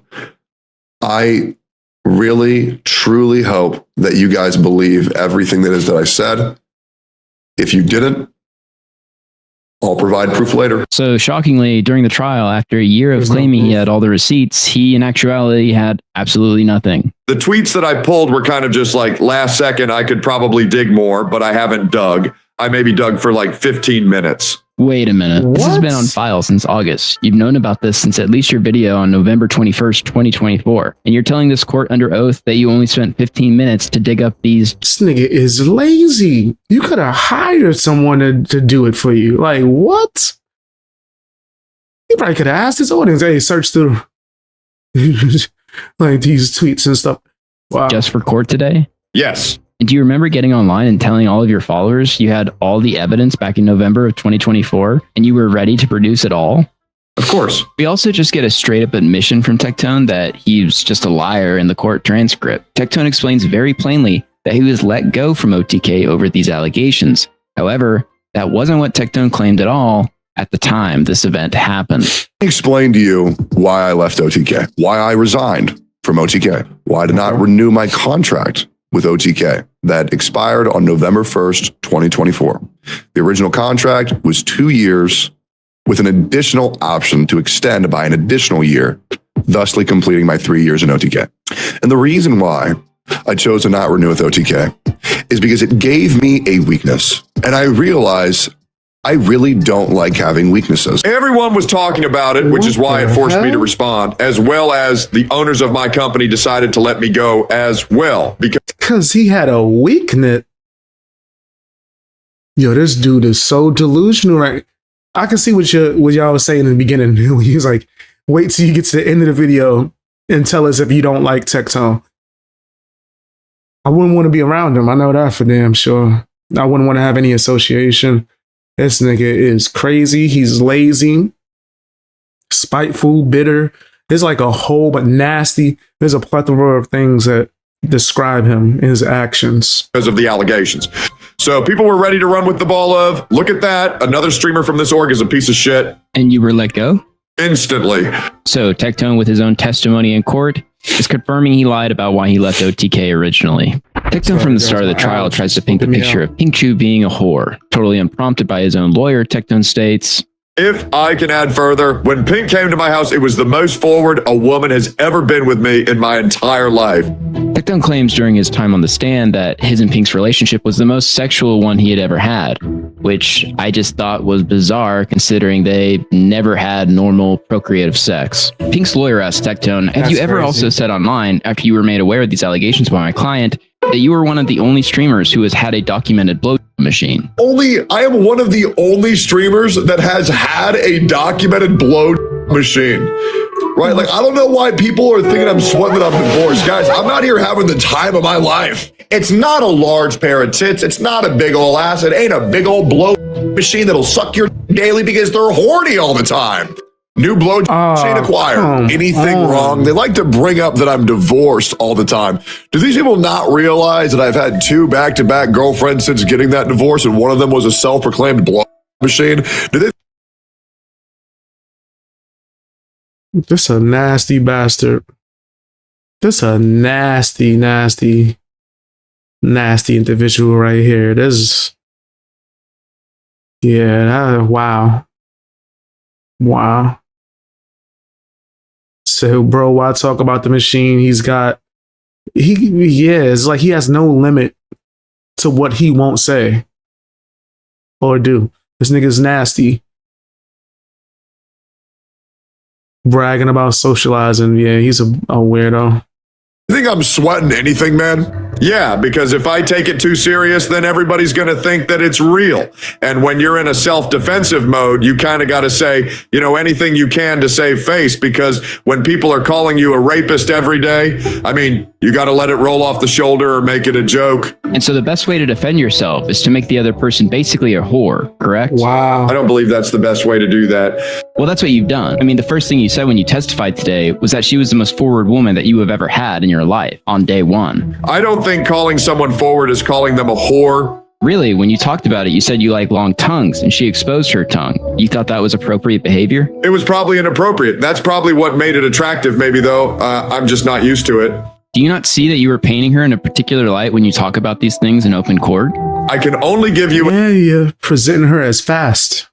I really, truly hope that you guys believe everything that is that I said. If you didn't, I'll provide proof later. So shockingly, during the trial, after a year of claiming he had all the receipts, he in actuality had absolutely nothing. The tweets that I pulled were kind of just like last second, I could probably dig more, but I haven't dug. I maybe dug for like 15 minutes. Wait a minute. This has been on file since August. You've known about this since at least your video on November 21st, 2024. And you're telling this court under oath that you only spent 15 minutes to dig up these. This nigga is lazy. You could have hired someone to do it for you. Like, what? You probably could have asked his audience, hey, search through like these tweets and stuff. Wow. Just for court today? Yes. And do you remember getting online and telling all of your followers you had all the evidence back in November of 2024 and you were ready to produce it all? Of course. We also just get a straight up admission from Tectone that he's just a liar in the court transcript. Tectone explains very plainly that he was let go from OTK over these allegations. However, that wasn't what Tectone claimed at all at the time this event happened. Let me explain to you why I left OTK, why I resigned from OTK, why I did not renew my contract with OTK that expired on November 1st, 2024. The original contract was 2 years with an additional option to extend by an additional year, thusly completing my 3 years in OTK. And the reason why I chose to not renew with OTK is because it gave me a weakness. And I realized I really don't like having weaknesses. Everyone was talking about it, which is why it forced me to respond, as well as the owners of my company decided to let me go as well. Because he had a weakness. Yo, this dude is so delusional. Right? I can see what y'all was saying in the beginning. He was like, wait till you get to the end of the video and tell us if you don't like Tectone. I wouldn't want to be around him. I know that for damn sure. I wouldn't want to have any association. This nigga is crazy. He's lazy, spiteful, bitter. There's like a whole but nasty. There's a plethora of things that describe him in his actions. Because of the allegations. So people were ready to run with the ball of, look at that. Another streamer from this org is a piece of shit. And you were let go? Instantly. So Tectone, with his own testimony in court, is confirming he lied about why he left OTK originally. Tectone from the start of the trial tries to paint the picture of Pink Chu being a whore. Totally unprompted by his own lawyer, Tectone states, if I can add further, when Pink came to my house, it was the most forward a woman has ever been with me in my entire life. Tectone claims during his time on the stand that his and Pink's relationship was the most sexual one he had ever had, which I just thought was bizarre considering they never had normal procreative sex. Pink's lawyer asked Tectone, have you ever also said online, after you were made aware of these allegations by my client, that you were one of the only streamers who has had a documented blow machine? I am one of the only streamers that has had a documented blow machine. Right? Like, I don't know why people are thinking I'm sweating that I'm divorced. Guys, I'm out here having the time of my life. It's not a large pair of tits. It's not a big old ass. It ain't a big old blow machine that'll suck your daily because they're horny all the time. New blow machine acquired. Anything wrong? They like to bring up that I'm divorced all the time. Do these people not realize that I've had 2 back-to-back girlfriends since getting that divorce, and one of them was a self-proclaimed blow machine? Do they? This a nasty bastard. This a nasty, nasty, nasty individual right here. This, yeah, wow. Wow. So, bro, why talk about the machine? It's like he has no limit to what he won't say or do. This nigga's nasty. Bragging about socializing. Yeah, he's a weirdo. You think I'm sweating anything, man? Yeah, because if I take it too serious, then everybody's going to think that it's real. And when you're in a self-defensive mode, you kind of got to say, you know, anything you can to save face, because when people are calling you a rapist every day, I mean, you got to let it roll off the shoulder or make it a joke. And so the best way to defend yourself is to make the other person basically a whore, correct? Wow. I don't believe that's the best way to do that. Well, that's what you've done. I mean, the first thing you said when you testified today was that she was the most forward woman that you have ever had in your life on day one. I don't think calling someone forward is calling them a whore. Really, when you talked about it, you said you like long tongues and she exposed her tongue. You thought that was appropriate behavior? It was probably inappropriate. That's probably what made it attractive, maybe, though. I'm just not used to it. Do you not see that you were painting her in a particular light when you talk about these things in open court? I can only give you... Yeah, you're presenting her as fast.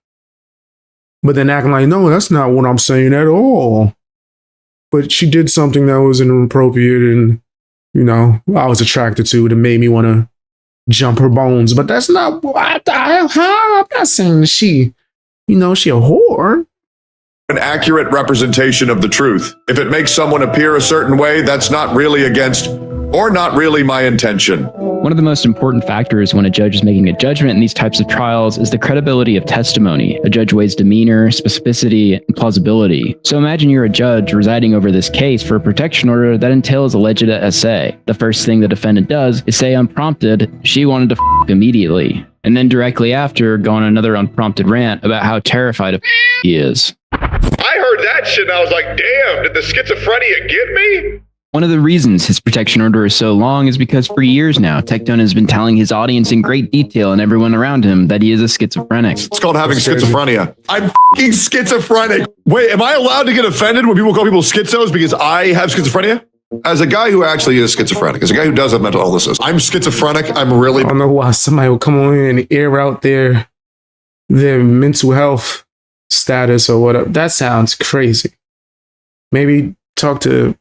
But then acting like, no, that's not what I'm saying at all. But she did something that was inappropriate and, you know, I was attracted to it and made me want to jump her bones. But that's not what I'm not saying she, you know, she a whore. An accurate representation of the truth. If it makes someone appear a certain way, that's not really against or not really my intention. One of the most important factors when a judge is making a judgment in these types of trials is the credibility of testimony. A judge weighs demeanor, specificity, and plausibility. So imagine you're a judge residing over this case for a protection order that entails alleged essay. The first thing the defendant does is say unprompted, she wanted to f immediately. And then directly after, go on another unprompted rant about how terrified of he is. I heard that shit and I was like, damn, did the schizophrenia get me? One of the reasons his protection order is so long is because for years now, Tectone has been telling his audience in great detail and everyone around him that he is a schizophrenic. It's called having schizophrenia. I'm fucking schizophrenic. Wait, am I allowed to get offended when people call people schizos because I have schizophrenia? As a guy who actually is schizophrenic, as a guy who does have mental illnesses, I'm schizophrenic. I'm really... I don't know why somebody will come on in and air out their mental health status or whatever. That sounds crazy. Maybe talk to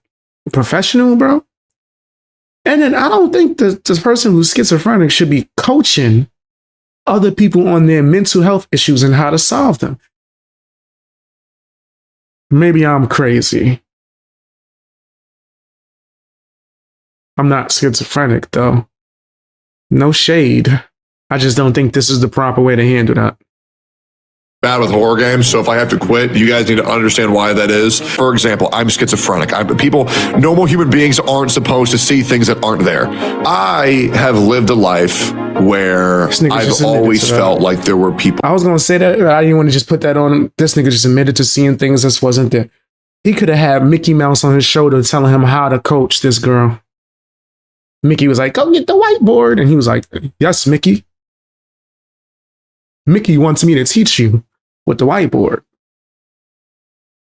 a professional, bro. And then I don't think the person who's schizophrenic should be coaching other people on their mental health issues and how to solve them. Maybe I'm crazy. I'm not schizophrenic, though. No shade. I just don't think this is the proper way to handle that. Bad with horror games, so if I have to quit, you guys need to understand why that is. For example, I'm schizophrenic. Normal human beings aren't supposed to see things that aren't there. I have lived a life where I've always felt like there were people. I was going to say that. I didn't want to just put that on him. This nigga just admitted to seeing things that wasn't there. He could have had Mickey Mouse on his shoulder telling him how to coach this girl. Mickey was like, go get the whiteboard. And he was like, yes, Mickey. Mickey wants me to teach you with the whiteboard.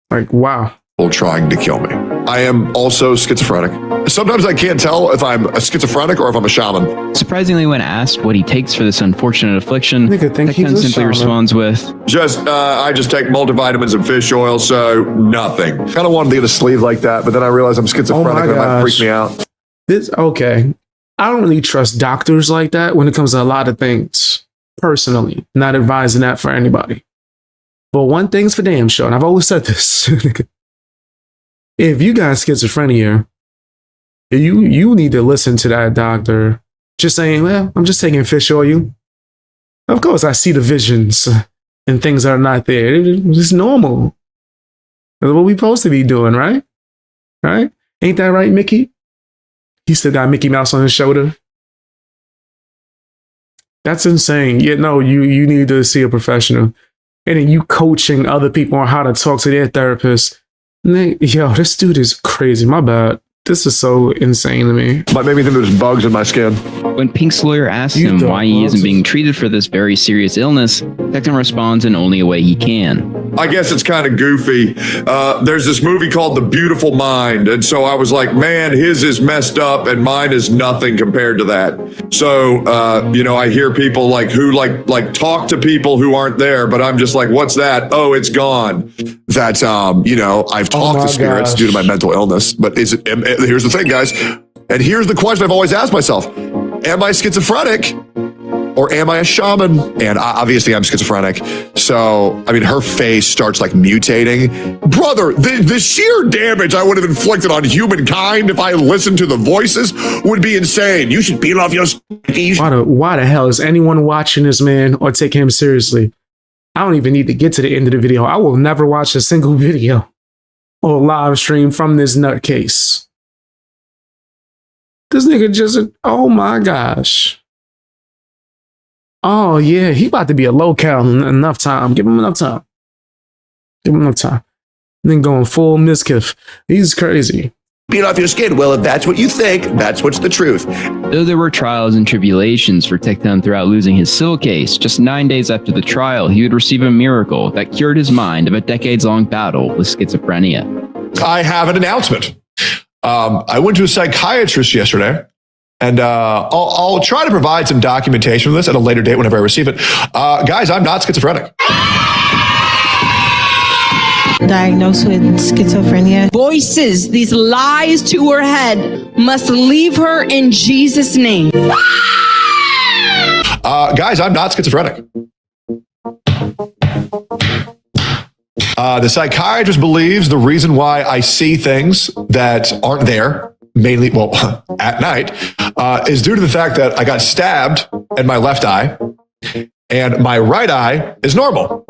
Like, wow. Trying to kill me. I am also schizophrenic. Sometimes I can't tell if I'm a schizophrenic or if I'm a shaman. Surprisingly, when asked what he takes for this unfortunate affliction, Tectone simply responds with, I just take multivitamins and fish oil, so nothing. Kind of wanted to get a sleeve like that, but then I realized I'm schizophrenic and it might freak me out. Okay. I don't really trust doctors like that when it comes to a lot of things. Personally, not advising that for anybody. But one thing's for damn sure, and I've always said this. If you got schizophrenia, you need to listen to that doctor. Just saying, well, I'm just taking fish oil. Of course, I see the visions and things that are not there. It's normal. That's what we're supposed to be doing, right? Right? Ain't that right, Mickey? He still got Mickey Mouse on his shoulder. That's insane. Yeah, no, you need to see a professional. And then you coaching other people on how to talk to their therapist. Yo, this dude is crazy. My bad. This is so insane to me. Might make me think there's bugs in my skin. When Pink's lawyer asks him why he isn't being treated for this very serious illness, Tectone responds in only a way he can. I guess it's kind of goofy. There's this movie called The Beautiful Mind. And so I was like, man, his is messed up and mine is nothing compared to that. So, I hear people who talk to people who aren't there, but I'm just like, what's that? Oh, it's gone. That's, I've talked to spirits due to my mental illness, but here's the thing, guys. And here's the question I've always asked myself. Am I schizophrenic? Or am I a shaman? And obviously I'm schizophrenic. So, I mean, her face starts like mutating. Brother, the sheer damage I would have inflicted on humankind if I listened to the voices would be insane. You should beat off your... Why the hell is anyone watching this man or taking him seriously? I don't even need to get to the end of the video. I will never watch a single video or live stream from this nutcase. This nigga just, oh my gosh. Oh yeah, he about to be a low count in enough time. Give him enough time. Give him enough time. And then going full miskiff. He's crazy. Beat off your skin. Well, if that's what you think, that's what's the truth. Though there were trials and tribulations for Tectone throughout losing his civil case, just 9 days after the trial, he would receive a miracle that cured his mind of a decades-long battle with schizophrenia. I have an announcement. I went to a psychiatrist yesterday, and I'll try to provide some documentation of this at a later date whenever I receive it. Guys, I'm not schizophrenic. Diagnosed with schizophrenia. Voices, these lies to her head must leave her in Jesus' name. Guys, I'm not schizophrenic. The psychiatrist believes the reason why I see things that aren't there, mainly, well, at night, is due to the fact that I got stabbed in my left eye and my right eye is normal.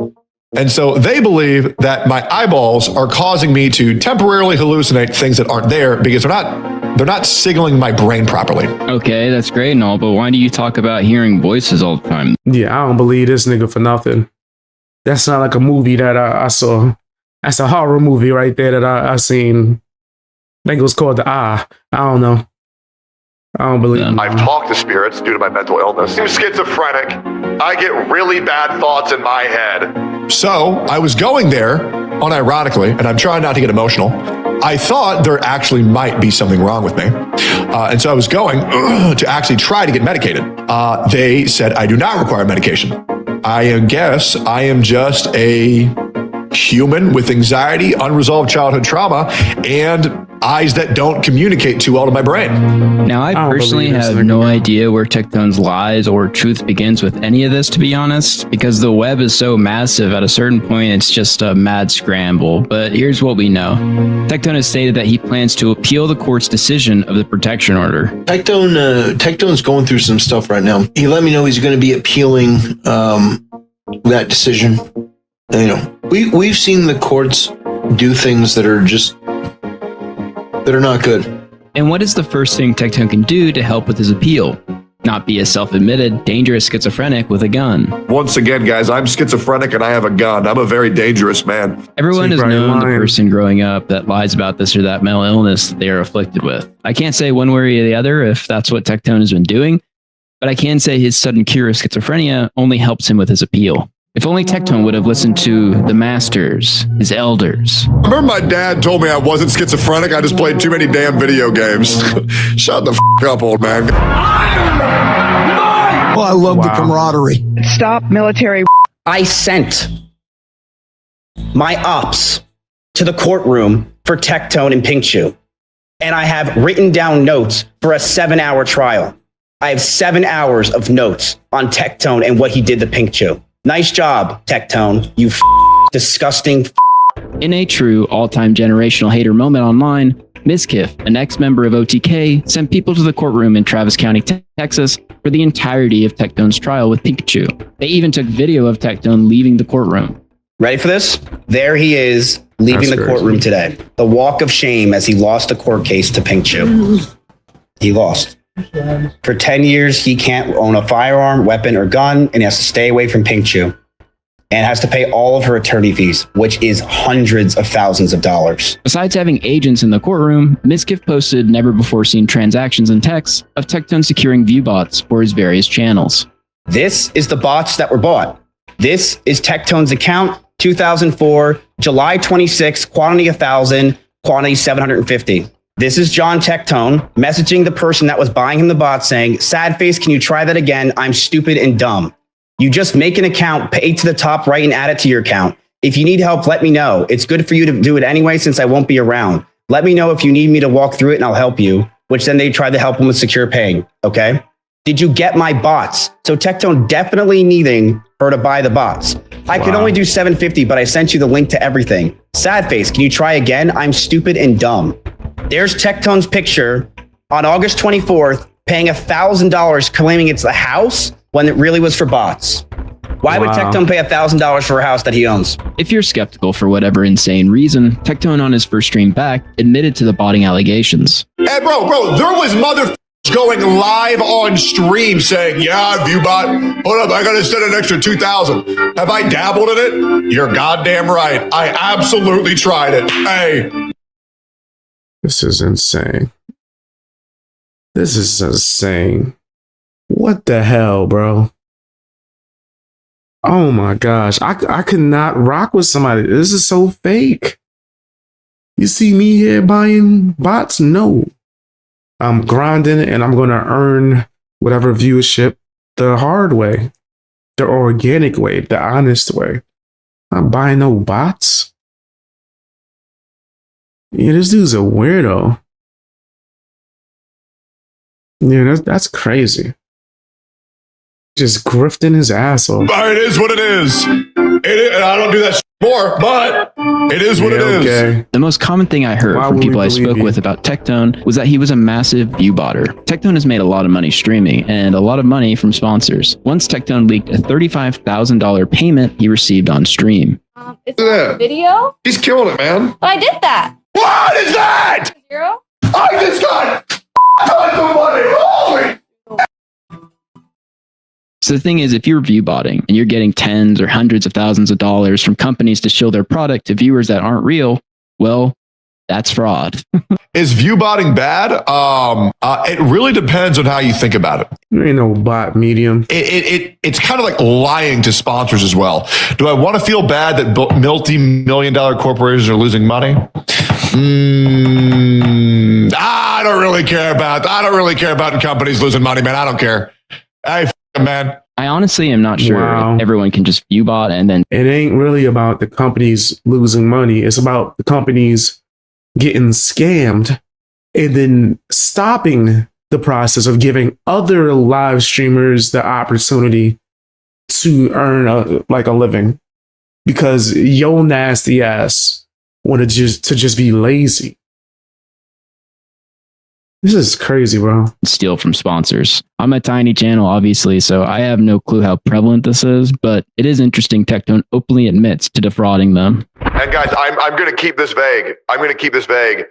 And so they believe that my eyeballs are causing me to temporarily hallucinate things that aren't there because they're not signaling my brain properly. Okay, that's great and all, but why do you talk about hearing voices all the time? Yeah, I don't believe this nigga for nothing. That's not like a movie that I saw. That's a horror movie right there that I seen. I think it was called The Eye. I don't know. I don't believe it. I've talked to spirits due to my mental illness. I'm schizophrenic. I get really bad thoughts in my head. So I was going there, unironically, and I'm trying not to get emotional. I thought there actually might be something wrong with me. And so I was going to actually try to get medicated. They said I do not require medication. I guess I am just a human with anxiety, unresolved childhood trauma, and eyes that don't communicate too well to my brain. Now, I personally have no idea where Tectone's lies or truth begins with any of this, to be honest, because the web is so massive. At a certain point, it's just a mad scramble. But here's what we know. Tectone has stated that he plans to appeal the court's decision of the protection order. Tectone's going through some stuff right now. He let me know he's going to be appealing that decision. You know, we've seen the courts do things that are not good. And what is the first thing Tectone can do to help with his appeal? Not be a self-admitted, dangerous schizophrenic with a gun. Once again, guys, I'm schizophrenic and I have a gun. I'm a very dangerous man. Everyone has known the person growing up that lies about this or that mental illness that they are afflicted with. I can't say one way or the other if that's what Tectone has been doing, but I can say his sudden cure of schizophrenia only helps him with his appeal. If only Tectone would have listened to the masters, his elders. Remember my dad told me I wasn't schizophrenic? I just played too many damn video games. Shut the f*** up, old man. Well, I love the camaraderie. Stop military. I sent my ops to the courtroom for Tectone and Pink Shoe, and I have written down notes for a 7-hour trial. I have 7 hours of notes on Tectone and what he did to Pink Shoe. Nice job, Tectone, you disgusting. In a true all-time generational hater moment online, Miskiff, an ex-member of OTK, sent people to the courtroom in Travis County, Texas, for the entirety of Tectone's trial with Pikachu. They even took video of Tectone leaving the courtroom. Ready for this? There he is, leaving the courtroom today. The walk of shame as he lost the court case to Pikachu. He lost. For 10 years, he can't own a firearm, weapon, or gun, and he has to stay away from Pikachu. And has to pay all of her attorney fees, which is hundreds of thousands of dollars. Besides having agents in the courtroom, Miskiff posted never-before-seen transactions and texts of Tectone securing viewbots for his various channels. This is the bots that were bought. This is Tectone's account, 2004, July 26, quantity 1,000, quantity 750. This is John Tectone messaging the person that was buying him the bot saying, "Sad face, can you try that again? I'm stupid and dumb. You just make an account, pay to the top right and add it to your account. If you need help, let me know. It's good for you to do it anyway since I won't be around. Let me know if you need me to walk through it and I'll help you," which then they tried to help him with secure paying. Okay. Did you get my bots? So Tectone definitely needing her to buy the bots. I could only do $750, but I sent you the link to everything. Sad face, can you try again? I'm stupid and dumb. There's Tectone's picture on August 24th, paying $1,000, claiming it's a house when it really was for bots. Why would Tectone pay $1,000 for a house that he owns? If you're skeptical for whatever insane reason, Tectone on his first stream back admitted to the botting allegations. Hey, bro, there was motherfuckers going live on stream saying, yeah, viewbot, hold up, I gotta send an extra 2,000. Have I dabbled in it? You're goddamn right. I absolutely tried it. Hey. This is insane. This is insane. What the hell, bro? Oh my gosh. I could not rock with somebody. This is so fake. You see me here buying bots? No. I'm grinding and I'm going to earn whatever viewership the hard way, the organic way, the honest way. I'm buying no bots. Yeah, this dude's a weirdo. Yeah, that's crazy. Just grifting his ass off. It is what it is. And I don't do that more, but it is what it is. The most common thing I heard from people I spoke with about Tectone was that he was a massive view botter. Tectone has made a lot of money streaming and a lot of money from sponsors. Once Tectone leaked a $35,000 payment he received on stream. It's a video? He's killing it, man. But I did that. What is that? 0? I just got tons of money. Holy. So the thing is, if you're view botting and you're getting tens or hundreds of thousands of dollars from companies to show their product to viewers that aren't real, well, that's fraud. Is view botting bad? It really depends on how you think about it. There ain't no bot medium. It's kind of like lying to sponsors as well. Do I want to feel bad that multi-million-dollar corporations are losing money? I don't really care about companies losing money, man. I don't care. Hey, man. I honestly am not sure if everyone can just view bot and then... It ain't really about the companies losing money. It's about the companies getting scammed and then stopping the process of giving other live streamers the opportunity to earn a living because your nasty ass wanted to just be lazy. This is crazy, bro. Steal from sponsors. I'm a tiny channel, obviously, so I have no clue how prevalent this is, but it is interesting Tectone openly admits to defrauding them. And guys, I'm going to keep this vague. I'm going to keep this vague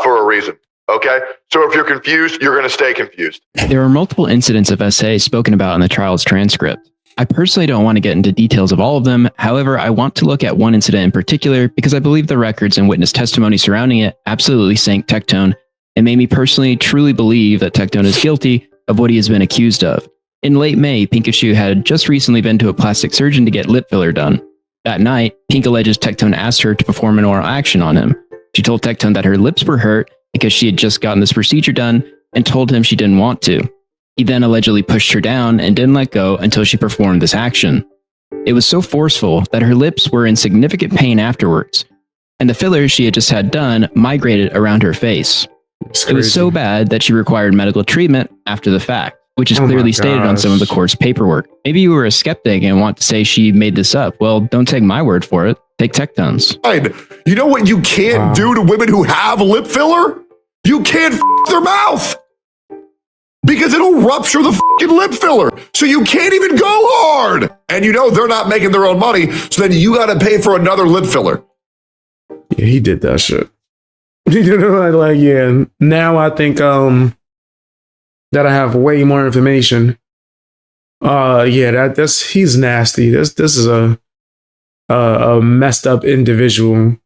for a reason. Okay? So if you're confused, you're going to stay confused. There are multiple incidents of SA spoken about in the trial's transcript. I personally don't want to get into details of all of them. However, I want to look at one incident in particular because I believe the records and witness testimony surrounding it absolutely sank Tectone and made me personally truly believe that Tectone is guilty of what he has been accused of. In late May, Pinkashu had just recently been to a plastic surgeon to get lip filler done. That night, Pink alleges Tectone asked her to perform an oral action on him. She told Tectone that her lips were hurt because she had just gotten this procedure done and told him she didn't want to. He then allegedly pushed her down and didn't let go until she performed this action. It was so forceful that her lips were in significant pain afterwards, and the filler she had just had done migrated around her face. It was so bad that she required medical treatment after the fact, which is clearly stated on some of the court's paperwork. Maybe you were a skeptic and want to say she made this up. Well, don't take my word for it. Take Tectone's. You know what you can't do to women who have lip filler? You can't their mouth because it'll rupture the lip filler. So you can't even go hard. And you know they're not making their own money. So then you got to pay for another lip filler. Yeah, he did that shit. You know, like, yeah, now I think that I have way more information. Yeah, he's nasty. This is a messed up individual.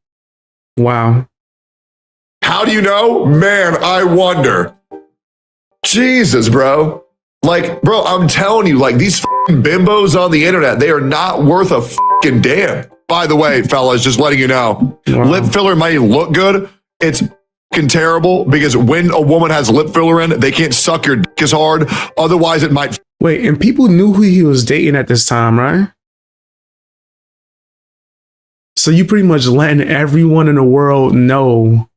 Wow. How do you know? Man, I wonder. Jesus, bro. Like, bro, I'm telling you, like these bimbos on the internet, they are not worth a damn. By the way, fellas, just letting you know, lip filler might look good. It's terrible because when a woman has lip filler in, they can't suck your dick as hard. Otherwise, it might. Wait, and people knew who he was dating at this time, right? So you pretty much letting everyone in the world know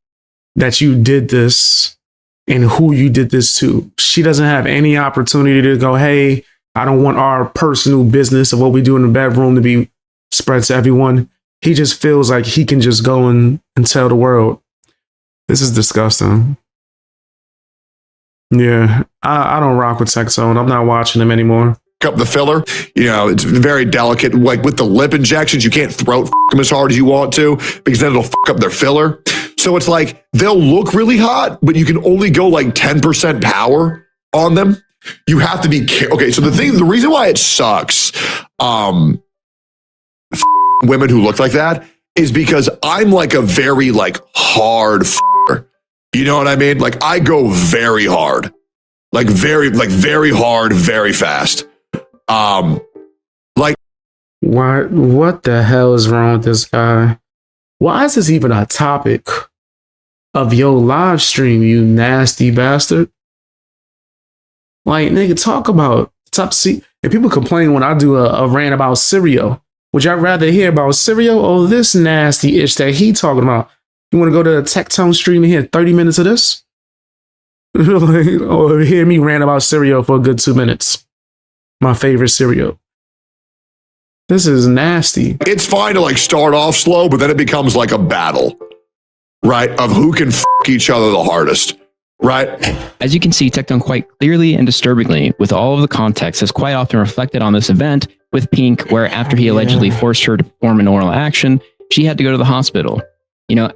that you did this and who you did this to. She doesn't have any opportunity to go, hey, I don't want our personal business of what we do in the bedroom to be spread to everyone. He just feels like he can just go and tell the world. This is disgusting. Yeah, I don't rock with Tectone. I'm not watching him anymore. Up the filler, it's very delicate. Like with the lip injections, you can't throat them as hard as you want to because then it'll fuck up their filler. So it's like they'll look really hot, but you can only go like 10% power on them. You have to be okay. So the reason why it sucks, women who look like that is because I'm like a very like hard. You know what I mean? Like I go very hard, like very hard, very fast. Like what the hell is wrong with this guy? Why is this even a topic of your live stream, you nasty bastard? Like, nigga, talk about top seat. And people complain when I do a rant about cereal. Would y'all rather hear about cereal or this nasty ish that he talking about? You want to go to the Tectone stream and hear 30 minutes of this? Like, or hear me rant about cereal for a good 2 minutes? My favorite cereal. This is nasty. It's fine to like start off slow, but then it becomes like a battle, right? Of who can fuck each other the hardest, right? As you can see, Tectone quite clearly and disturbingly, with all of the context, has quite often reflected on this event with Pink, where after he allegedly forced her to perform an oral action, she had to go to the hospital.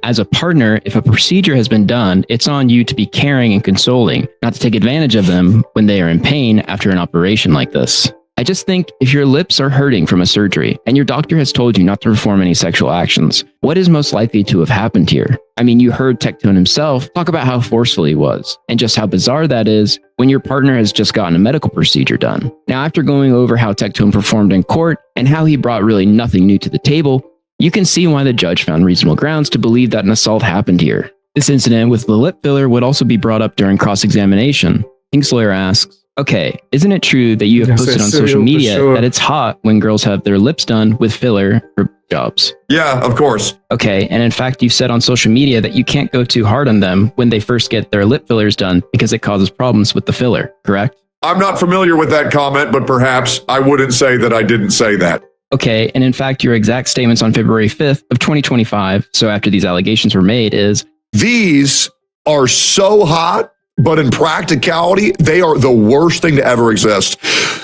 As a partner, if a procedure has been done, it's on you to be caring and consoling, not to take advantage of them when they are in pain after an operation like this. I just think if your lips are hurting from a surgery and your doctor has told you not to perform any sexual actions, what is most likely to have happened here? I mean, you heard Tectone himself talk about how forceful he was and just how bizarre that is when your partner has just gotten a medical procedure done. Now, after going over how Tectone performed in court and how he brought really nothing new to the table, you can see why the judge found reasonable grounds to believe that an assault happened here. This incident with the lip filler would also be brought up during cross-examination. Pink's lawyer asks, okay, isn't it true that you have posted on social media that it's hot when girls have their lips done with filler for jobs? Yeah, of course. Okay, and in fact, you've said on social media that you can't go too hard on them when they first get their lip fillers done because it causes problems with the filler, correct? I'm not familiar with that comment, but perhaps I wouldn't say that I didn't say that. Okay, and in fact, your exact statements on February 5th of 2025, so after these allegations were made, is these are so hot, but in practicality, they are the worst thing to ever exist.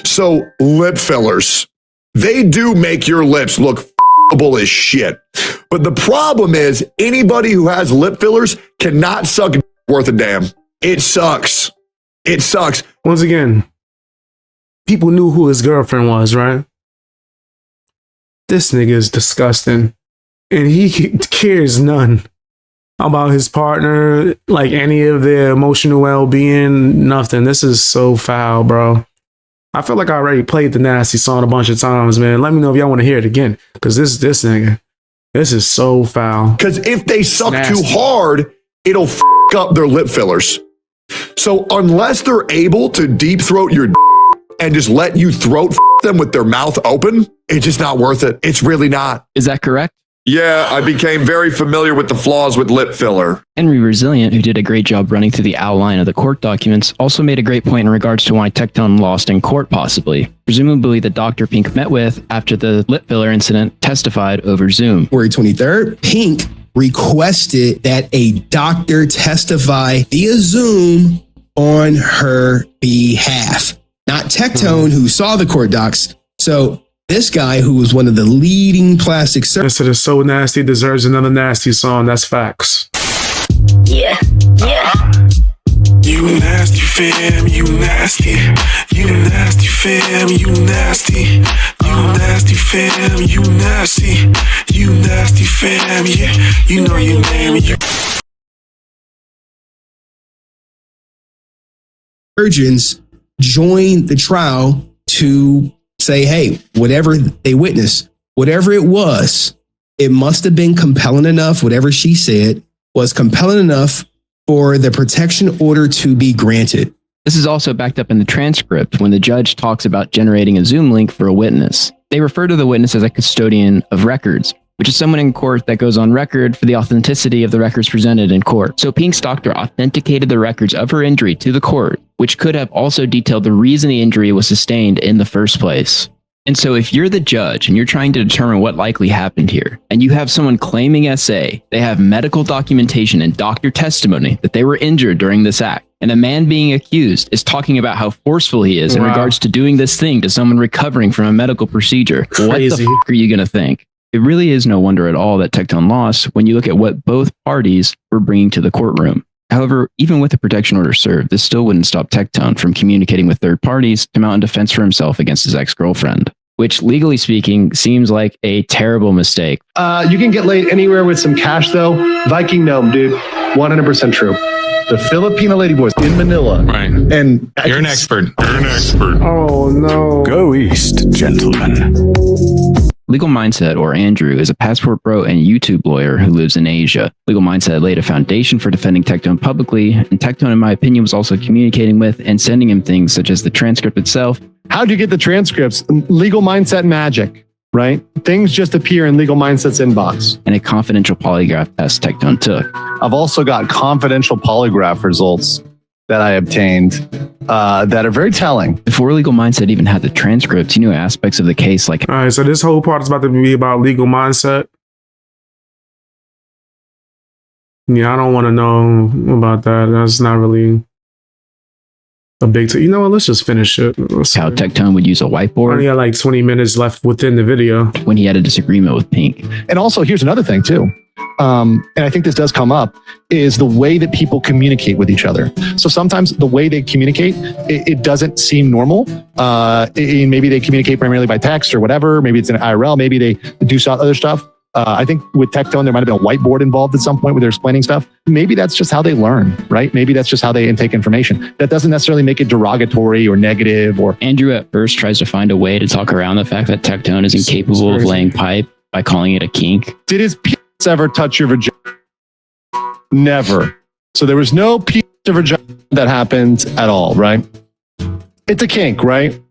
So lip fillers, they do make your lips look f***able as shit. But the problem is anybody who has lip fillers cannot suck worth a damn. It sucks. It sucks. Once again, people knew who his girlfriend was, right? This nigga is disgusting. And he cares none about his partner, like any of their emotional well-being, nothing. This is so foul, bro. I feel like I already played the nasty song a bunch of times, man. Let me know if y'all want to hear it again, because this nigga, this is so foul. Because if they suck too hard, it'll f*** up their lip fillers. So unless they're able to deep throat your and just let you throat f*** them with their mouth open, it's just not worth it. It's really not. Is that correct? Yeah, I became very familiar with the flaws with lip filler. Henry Resilient, who did a great job running through the outline of the court documents, also made a great point in regards to why Tectone lost in court possibly. Presumably the doctor Pink met with after the lip filler incident testified over Zoom. February 23rd, Pink requested that a doctor testify via Zoom on her behalf. Not Tectone, who saw the court docs. So this guy, who was one of the leading plastic surgeons. This is so nasty, deserves another nasty song. That's facts. Yeah. You nasty fam, you nasty. You nasty fam, you nasty. You nasty fam, you nasty. You nasty fam, yeah. You know your name. Surgeons joined the trial to say, hey, whatever they witnessed, whatever it was, it must have been compelling enough. Whatever she said was compelling enough for the protection order to be granted. This is also backed up in the transcript when the judge talks about generating a Zoom link for a witness. They refer to the witness as a custodian of records, which is someone in court that goes on record for the authenticity of the records presented in court. So Pink's doctor authenticated the records of her injury to the court, which could have also detailed the reason the injury was sustained in the first place. And so if you're the judge and you're trying to determine what likely happened here, and you have someone claiming SA, they have medical documentation and doctor testimony that they were injured during this act, and the man being accused is talking about how forceful he is in regards to doing this thing to someone recovering from a medical procedure, what the f*** are you going to think? It really is no wonder at all that Tectone lost when you look at what both parties were bringing to the courtroom. However, even with the protection order served, this still wouldn't stop Tectone from communicating with third parties to mount in defense for himself against his ex-girlfriend, which legally speaking seems like a terrible mistake. You can get laid anywhere with some cash though. Viking Gnome, dude. 100% true. The Filipino ladyboys in Manila. Right. And you're an expert. You're an expert. Oh no. Go east, gentlemen. Legal Mindset, or Andrew, is a Passport Pro and YouTube lawyer who lives in Asia. Legal Mindset laid a foundation for defending Tectone publicly, and Tectone, in my opinion, was also communicating with and sending him things such as the transcript itself. How do you get the transcripts? Legal Mindset magic, right? Things just appear in Legal Mindset's inbox. And a confidential polygraph test Tectone took. I've also got confidential polygraph results that I obtained that are very telling. Before Legal Mindset even had the transcripts, he knew aspects of the case like... All right, so this whole part is about to be about Legal Mindset. Yeah, I don't want to know about that. That's not really a big... You know what? Let's just finish it. How Tectone would use a whiteboard. Only got like 20 minutes left within the video. When he had a disagreement with Pink. And also, here's another thing too. And I think this does come up, is the way that people communicate with each other. So sometimes the way they communicate, it doesn't seem normal. Maybe they communicate primarily by text or whatever. Maybe it's an IRL. Maybe they do other stuff. I think with Tectone, there might have been a whiteboard involved at some point where they're explaining stuff. Maybe that's just how they learn, right? Maybe that's just how they intake information. That doesn't necessarily make it derogatory or negative. Or Andrew at first tries to find a way to talk around the fact that Tectone is incapable of laying pipe by calling it a kink. Did his penis ever touch your vagina? Never. So there was no piece of vagina that happened at all, right? It's a kink, right?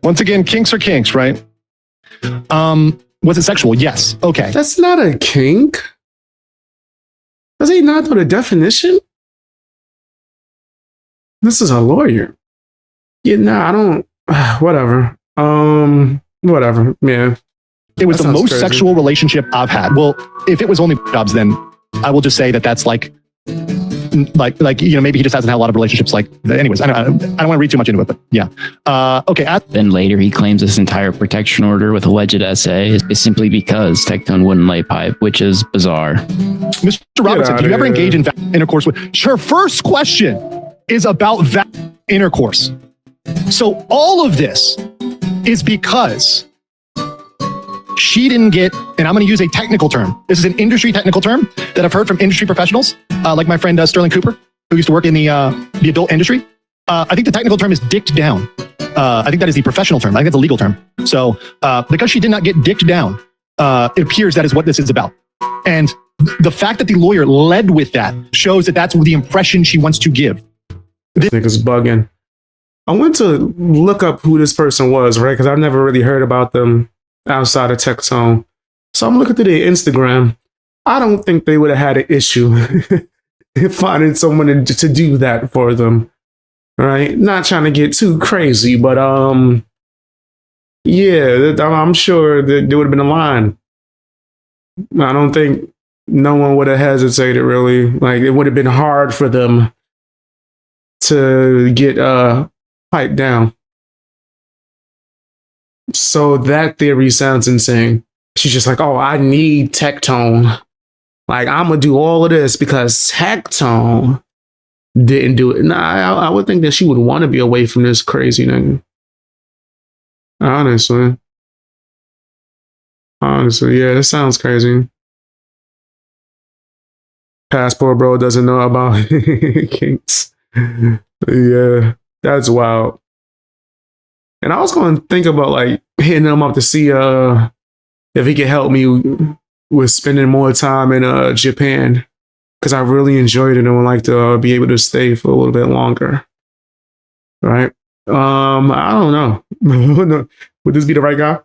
Once again, kinks are kinks, right? Was it sexual? Yes. Okay. That's not a kink. Does he not know the definition? This is a lawyer. Yeah, nah, I don't. Whatever. Whatever. Yeah. It was the most sexual relationship I've had. Well, if it was only jobs, then I will just say that that's like, you know, maybe he just hasn't had a lot of relationships. Like, anyways, I don't want to read too much into it, but yeah. Okay. Then later he claims this entire protection order with alleged SA is simply because Tectone wouldn't lay pipe, which is bizarre. Mr. Robinson, do you ever engage in intercourse with? Her first question is about intercourse. So all of this is because she didn't get, and I'm going to use a technical term. This is an industry technical term that I've heard from industry professionals, like my friend Sterling Cooper, who used to work in the adult industry. I think the technical term is dicked down. I think that is the professional term. I think that's a legal term. So because she did not get dicked down, it appears that is what this is about. And the fact that the lawyer led with that shows that that's the impression she wants to give. This nigga's bugging. I went to look up who this person was, right? Because I've never really heard about them outside of Tectone. So I'm looking through their Instagram. I don't think they would have had an issue finding someone to do that for them. Right? Not trying to get too crazy, but yeah, I'm sure that there would have been a line. I don't think no one would have hesitated really. Like, it would have been hard for them to get piped down. So that theory sounds insane. She's just like, oh, I need Tectone. Like, I'm going to do all of this because Tectone didn't do it. Nah, I would think that she would want to be away from this crazy nigga. Honestly, yeah, this sounds crazy. Passport bro doesn't know about kinks. Yeah, that's wild. And I was going to think about like hitting him up to see if he could help me with spending more time in Japan, because I really enjoyed it and would like to be able to stay for a little bit longer. Right? I don't know. Would this be the right guy?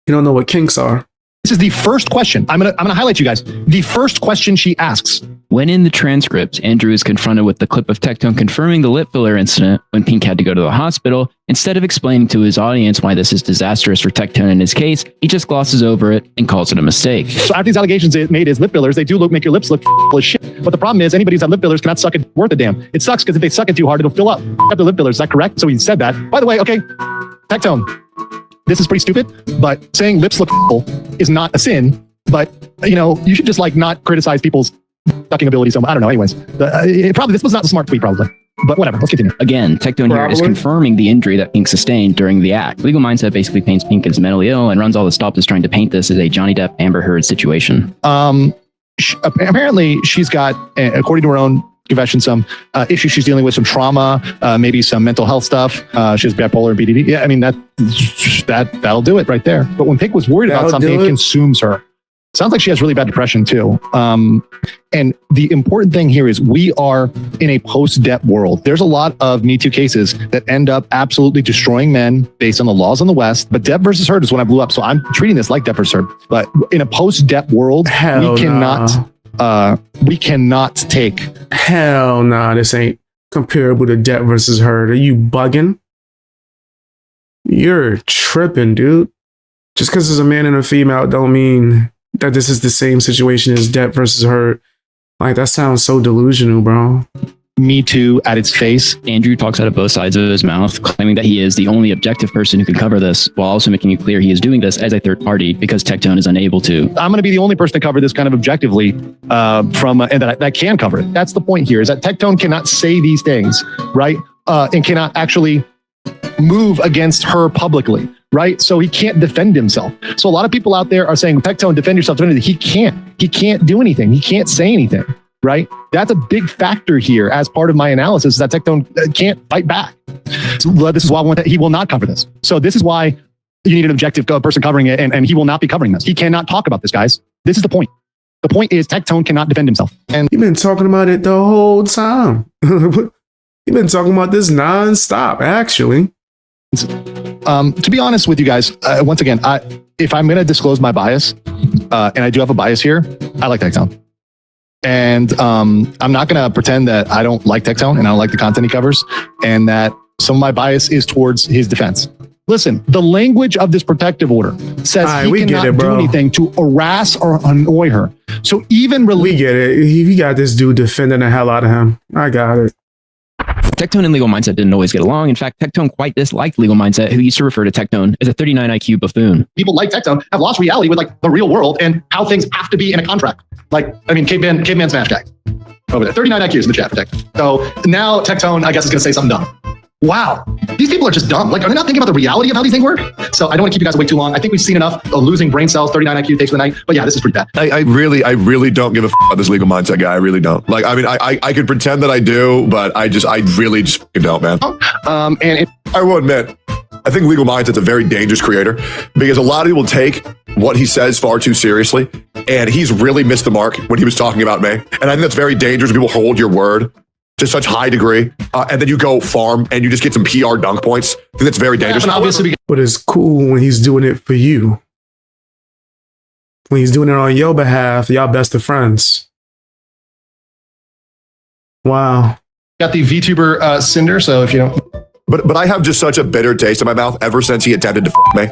You don't know what kinks are. This is the first question. I'm gonna highlight you guys. The first question she asks. When in the transcript, Andrew is confronted with the clip of Tectone confirming the lip filler incident when Pink had to go to the hospital. Instead of explaining to his audience why this is disastrous for Tectone in his case, he just glosses over it and calls it a mistake. So after these allegations made as lip fillers, they do make your lips look full of shit. But the problem is anybody who's had lip fillers cannot suck it worth a damn. It sucks because if they suck it too hard, it'll fill up. After lip fillers, is that correct? So he said that. By the way, okay, Tectone, this is pretty stupid, but saying lips look full is not a sin. But, you know, you should just like not criticize people's sucking ability so much. I don't know. Anyways, this was not the smart tweet, probably. But whatever, let's continue. Again, Tectone here is confirming the injury that Pink sustained during the act. Legal Mindset basically paints Pink as mentally ill and runs all the stops as trying to paint this as a Johnny Depp Amber Heard situation. Apparently, she's got, according to her own confession, some issues she's dealing with, some trauma, maybe some mental health stuff. She has bipolar and BDD. Yeah, I mean, that'll do it right there. But when Pink was worried about something, it consumes her. Sounds like she has really bad depression too. And the important thing here is we are in a post-Depp world. There's a lot of Me Too cases that end up absolutely destroying men based on the laws in the West. But Depp versus Heard is when I blew up. So I'm treating this like Depp versus Heard. But in a post-Depp world, we cannot take. Hell nah, this ain't comparable to Depp versus Heard. Are you bugging? You're tripping, dude. Just because there's a man and a female don't mean that this is the same situation as Depp versus Heard. Like, that sounds so delusional, bro. Me Too at its face. Andrew talks out of both sides of his mouth, claiming that he is the only objective person who can cover this, while also making it clear he is doing this as a third party because Tectone is unable to. I'm going to be the only person to cover this kind of objectively and that can cover it. That's the point here, is that Tectone cannot say these things, right? And cannot actually move against her publicly. Right? So he can't defend himself. So a lot of people out there are saying, Tectone, defend yourself. He can't. He can't do anything. He can't say anything. Right? That's a big factor here as part of my analysis, is that Tectone can't fight back. So this is why he will not cover this. So this is why you need an objective person covering it, and he will not be covering this. He cannot talk about this, guys. This is the point. The point is Tectone cannot defend himself. And you've been talking about it the whole time. You've been talking about this nonstop, actually. To be honest with you guys, once again, if I'm going to disclose my bias, and I do have a bias here, I like Tectone. And I'm not going to pretend that I don't like Tectone and I don't like the content he covers, and that some of my bias is towards his defense. Listen, the language of this protective order says he cannot do anything to harass or annoy her. So even we get it. We got this dude defending the hell out of him. I got it. Tectone and Legal Mindset didn't always get along. In fact, Tectone quite disliked Legal Mindset, who used to refer to Tectone as a 39 IQ buffoon. People like Tectone have lost reality with like the real world and how things have to be in a contract. Like, I mean, caveman smash jack over there. 39 IQs in the chat for Tectone. So now Tectone, I guess, is going to say something dumb. Wow. These people are just dumb. Like, are they not thinking about the reality of how these things work? So I don't want to keep you guys awake too long. I think we've seen enough of losing brain cells, 39 IQ takes for the night. But yeah, this is pretty bad. I really don't give a about this Legal Mindset guy. I really don't. Like, I mean, I could pretend that I do, but I really just don't, man. I will admit, I think Legal Mindset's a very dangerous creator because a lot of people take what he says far too seriously, and he's really missed the mark when he was talking about me. And I think that's very dangerous when people hold your word to such high degree, and then you go farm and you just get some PR dunk points. I think that's very dangerous. But it's cool when he's doing it for you. When he's doing it on your behalf, y'all best of friends. Wow. Got the VTuber Cinder, so if you don't... But I have just such a bitter taste in my mouth ever since he attempted to me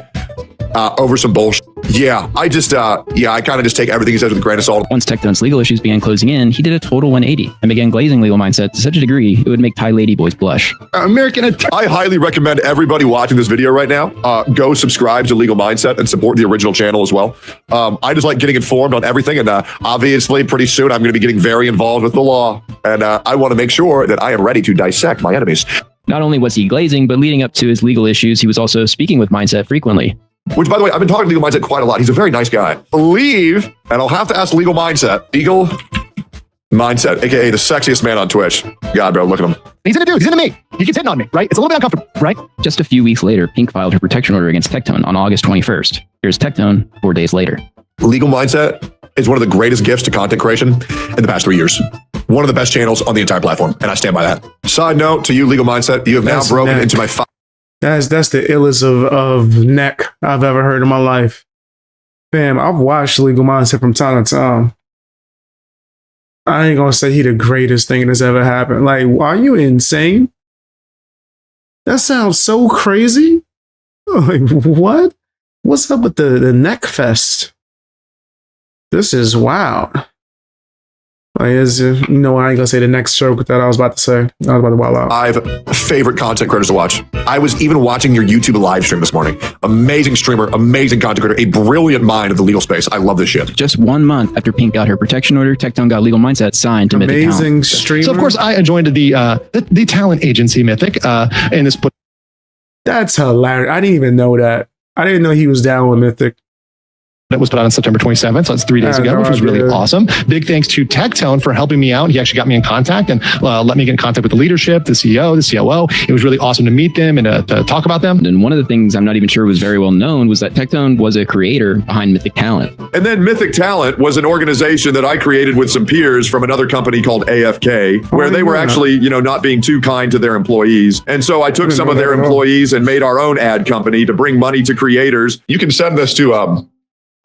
over some bullshit. Yeah, I kind of just take everything he says with a grain of salt. Once Tectone's legal issues began closing in, he did a total 180 and began glazing Legal Mindset to such a degree it would make Thai ladyboys blush. I highly recommend everybody watching this video right now go subscribe to Legal Mindset and support the original channel as well. I just like getting informed on everything, and obviously pretty soon I'm going to be getting very involved with the law, and I want to make sure that I am ready to dissect my enemies. Not only was he glazing, but leading up to his legal issues, he was also speaking with Mindset frequently. Which, by the way, I've been talking to Legal Mindset quite a lot. He's a very nice guy. Believe, and I'll have to ask Legal Mindset, aka the sexiest man on Twitch. God, bro, look at him. He's into dude. He's into me. He keeps hitting on me, right? It's a little bit uncomfortable, right? Just a few weeks later, Pink filed her protection order against Tectone on August 21st. Here's Tectone 4 days later. Legal Mindset is one of the greatest gifts to content creation in the past 3 years. One of the best channels on the entire platform, and I stand by that. Side note to you, Legal Mindset, you have now broken into my... That's the illest of neck I've ever heard in my life. Fam, I've watched Legal Mindset from time to time. I ain't gonna say he the greatest thing that's ever happened. Like, are you insane? That sounds so crazy. Like, what? What's up with the neck fest? This is wild. Like, I ain't gonna say the next joke that I was about to say. I was about to wild out. I've favorite content creators to watch. I was even watching your YouTube live stream this morning. Amazing streamer, amazing content creator, a brilliant mind of the legal space. I love this shit. Just 1 month after Pink got her protection order, Tectone got Legal Mindset signed to Mythic Amazing Talent. streamer. So of course I joined the talent agency Mythic, and this put. That's hilarious. I didn't even know that. I didn't know he was down with Mythic. That was put out on September 27th, so it's 3 days ago, which was really awesome. Big thanks to Tectone for helping me out. He actually got me in contact and let me get in contact with the leadership, the CEO, the COO. It was really awesome to meet them and to talk about them. And one of the things I'm not even sure was very well known was that Tectone was a creator behind Mythic Talent. And then Mythic Talent was an organization that I created with some peers from another company called AFK, where they were actually, not being too kind to their employees. And so I took some of their employees and made our own ad company to bring money to creators. You can send this to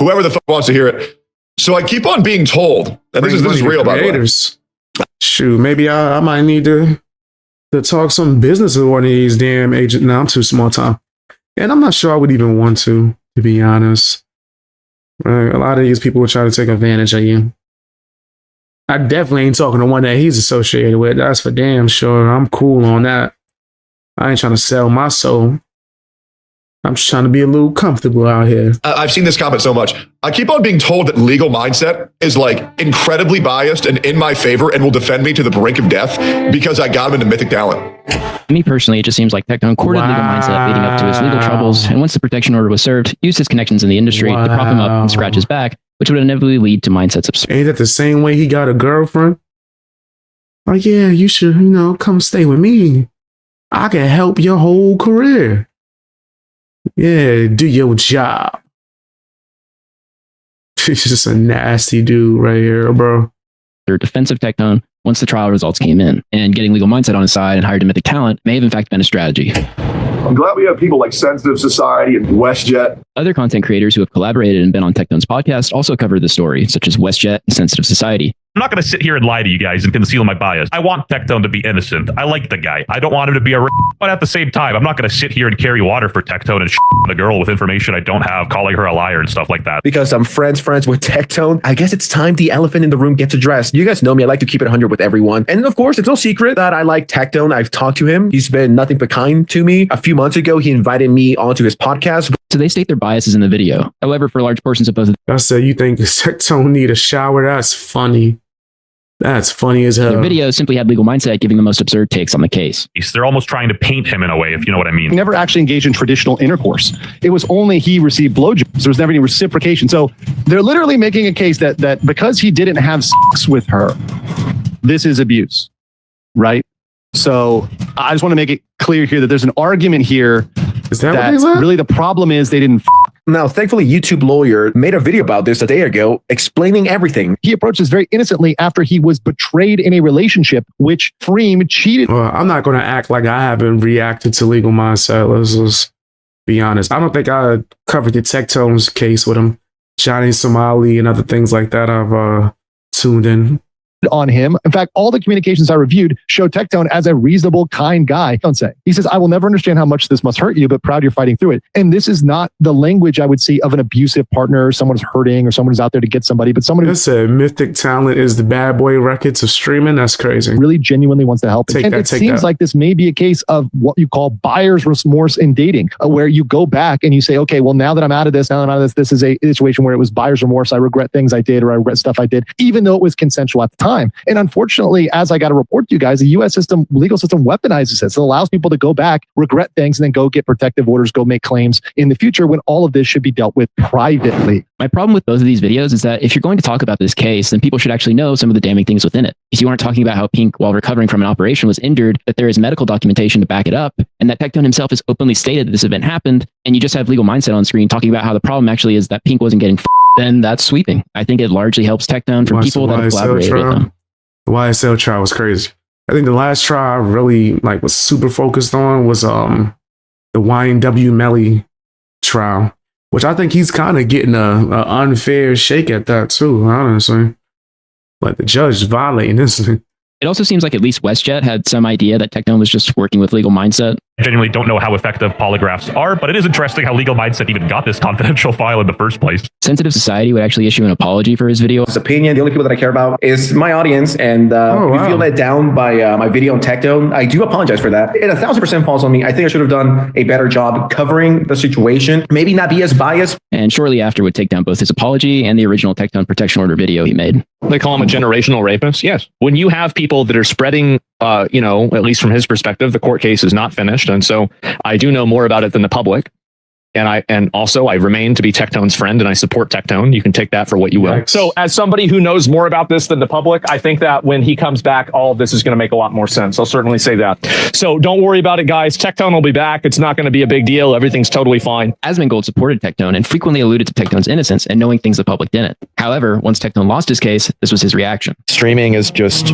whoever the fuck wants to hear it. So I keep on being told, and this is real, by the way. Shoot, maybe I might need to talk some business with one of these damn agents. No, I'm too small time. And I'm not sure I would even want to be honest. A lot of these people will try to take advantage of you. I definitely ain't talking to one that he's associated with. That's for damn sure. I'm cool on that. I ain't trying to sell my soul. I'm just trying to be a little comfortable out here. I've seen this comment so much. I keep on being told that Legal Mindset is like incredibly biased and in my favor and will defend me to the brink of death because I got him into Mythic Talent. Me personally, it just seems like Tectone courted Legal Mindset leading up to his legal troubles, and once the protection order was served, used his connections in the industry to prop him up and scratch his back, which would inevitably lead to Mindset's absurd. Ain't that the same way he got a girlfriend? Like, yeah, you should, come stay with me. I can help your whole career. Yeah, do your job. He's just a nasty dude right here, bro. Their defensive Tectone once the trial results came in, and getting Legal Mindset on his side and hired a Mythic Talent may have in fact been a strategy. I'm glad we have people like Sensitive Society and WestJet. Other content creators who have collaborated and been on Tectone's podcast also covered the story, such as WestJet and Sensitive Society. I'm not going to sit here and lie to you guys and conceal my bias. I want Tectone to be innocent. I like the guy. I don't want him to be a but at the same time, I'm not going to sit here and carry water for Tectone and the girl with information I don't have, calling her a liar and stuff like that. Because I'm friends with Tectone, I guess it's time the elephant in the room gets addressed. You guys know me. I like to keep it 100 with everyone. And of course, it's no secret that I like Tectone. I've talked to him. He's been nothing but kind to me. A few months ago, he invited me onto his podcast. So they state their biases in the video. However, for large portions of both of I said, you think Tectone need a shower? That's funny. That's funny as hell. their videos simply had Legal Mindset giving the most absurd takes on the case. They're almost trying to paint him in a way, if you know what I mean. He never actually engaged in traditional intercourse. It was only he received blowjobs. There was never any reciprocation. So they're literally making a case that because he didn't have sex with her, this is abuse, right? So I just want to make it clear here that there's an argument here. Is that what they said? Really the problem is they didn't. Now, thankfully, YouTube lawyer made a video about this a day ago, explaining everything. He approached this very innocently after he was betrayed in a relationship, which Freem cheated. Well, I'm not going to act like I haven't reacted to Legal Mindset. Let's just be honest. I don't think I covered the Tectone's case with him. Johnny Somali and other things like that I've tuned in on him. In fact, all the communications I reviewed show Tectone as a reasonable, kind guy. Don't say. He says, I will never understand how much this must hurt you, but proud you're fighting through it. And this is not the language I would see of an abusive partner, someone who's hurting or someone who's out there to get somebody, but someone who said Mythic Talent is the bad boy records of streaming. That's crazy. Really genuinely wants to help. And it seems like this may be a case of what you call buyer's remorse in dating, where you go back and you say, okay, well, now that I'm out of this, this is a situation where it was buyer's remorse. I regret things I did, or I regret stuff I did, even though it was consensual at the time. And unfortunately, as I got to report to you guys, the U.S. legal system weaponizes this. It allows people to go back, regret things, and then go get protective orders, go make claims in the future when all of this should be dealt with privately. My problem with both of these videos is that if you're going to talk about this case, then people should actually know some of the damning things within it. If you aren't talking about how Pink, while recovering from an operation, was injured, that there is medical documentation to back it up, and that Tectone himself has openly stated that this event happened, and you just have Legal Mindset on screen talking about how the problem actually is that Pink wasn't getting then that's sweeping. I think it largely helps Tectone from people that have collaborated with them. The YSL trial was crazy. I think the last trial I really was super focused on was the YNW Melly trial. which I think he's kind of getting a unfair shake at that too, honestly. Like the judge violating this thing. It also seems like at least WestJet had some idea that Tectone was just working with Legal Mindset. I genuinely don't know how effective polygraphs are, but it is interesting how Legal Mindset even got this confidential file in the first place. Sensitive Society would actually issue an apology for his video. His opinion, the only people that I care about is my audience, and if you feel let down by my video on Tectone, I do apologize for that. It 1000% falls on me. I think I should have done a better job covering the situation, maybe not be as biased. And shortly after would take down both his apology and the original Tectone protection order video he made. They call him a generational rapist. Yes. When you have people that are spreading, at least from his perspective, the court case is not finished. And so I do know more about it than the public. And also I remain to be Tectone's friend and I support Tectone. You can take that for what you will. Yikes. So as somebody who knows more about this than the public, I think that when he comes back, all of this is going to make a lot more sense. I'll certainly say that. So don't worry about it, guys. Tectone will be back. It's not going to be a big deal. Everything's totally fine. Asmongold supported Tectone and frequently alluded to Tectone's innocence and knowing things the public didn't. However, once Tectone lost his case, this was his reaction. Streaming is just,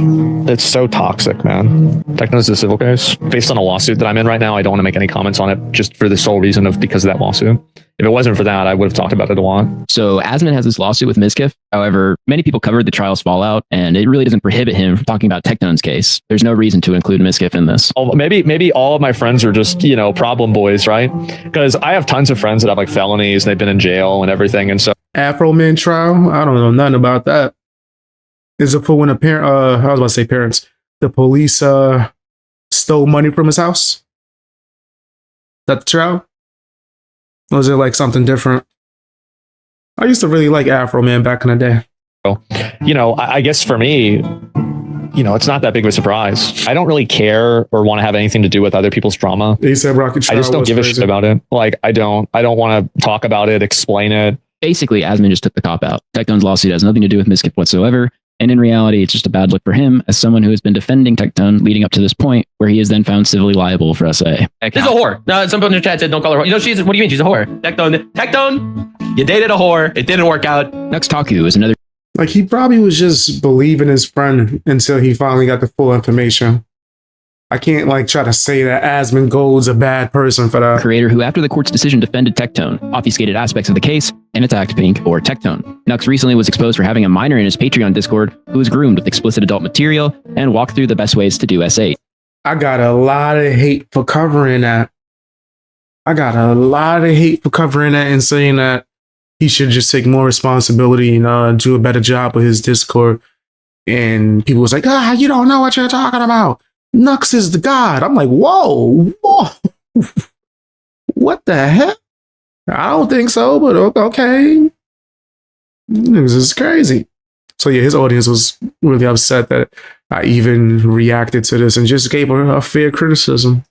it's so toxic, man. Tectone's a civil case. Based on a lawsuit that I'm in right now, I don't want to make any comments on it just for the sole reason of because of that lawsuit. If it wasn't for that, I would have talked about it a lot. So Asmon has this lawsuit with Mizkif. However, many people covered the trial's fallout, and it really doesn't prohibit him from talking about Tectone's case. There's no reason to include Mizkif in this. Maybe all of my friends are just, problem boys, right? Because I have tons of friends that have like felonies and they've been in jail and everything. And so Afro Man trial, I don't know nothing about that. Is it for when a parent, I was about to say parents, the police stole money from his house? Is that the trial? Or was it like something different? I used to really like Afro Man back in the day. I guess for me, it's not that big of a surprise. I don't really care or want to have anything to do with other people's drama. They said Rocket trial I just don't was give crazy. a shit about it. Like, I don't want to talk about it, explain it. Basically, Asmon just took the cop out. Tectone's lawsuit has nothing to do with Mizkif whatsoever. And in reality, it's just a bad look for him as someone who has been defending Tectone leading up to this point where he is then found civilly liable for SA. She's a whore. No, some people in the chat said don't call her a whore. What do you mean she's a whore? Tectone, you dated a whore. It didn't work out. Nuxtaku is another. Like he probably was just believing his friend until he finally got the full information. I can't try to say that Asmongold's a bad person for that. Creator who, after the court's decision, defended Tectone, obfuscated aspects of the case, and attacked Pink or Tectone. Nux recently was exposed for having a minor in his Patreon Discord who was groomed with explicit adult material and walked through the best ways to do S8. I got a lot of hate for covering that. And saying that he should just take more responsibility and do a better job with his Discord. And people was like, you don't know what you're talking about. Nux is the god. I'm like, whoa. What the heck? I don't think so, but okay. This is crazy. So yeah, his audience was really upset that I even reacted to this and just gave her a fair criticism.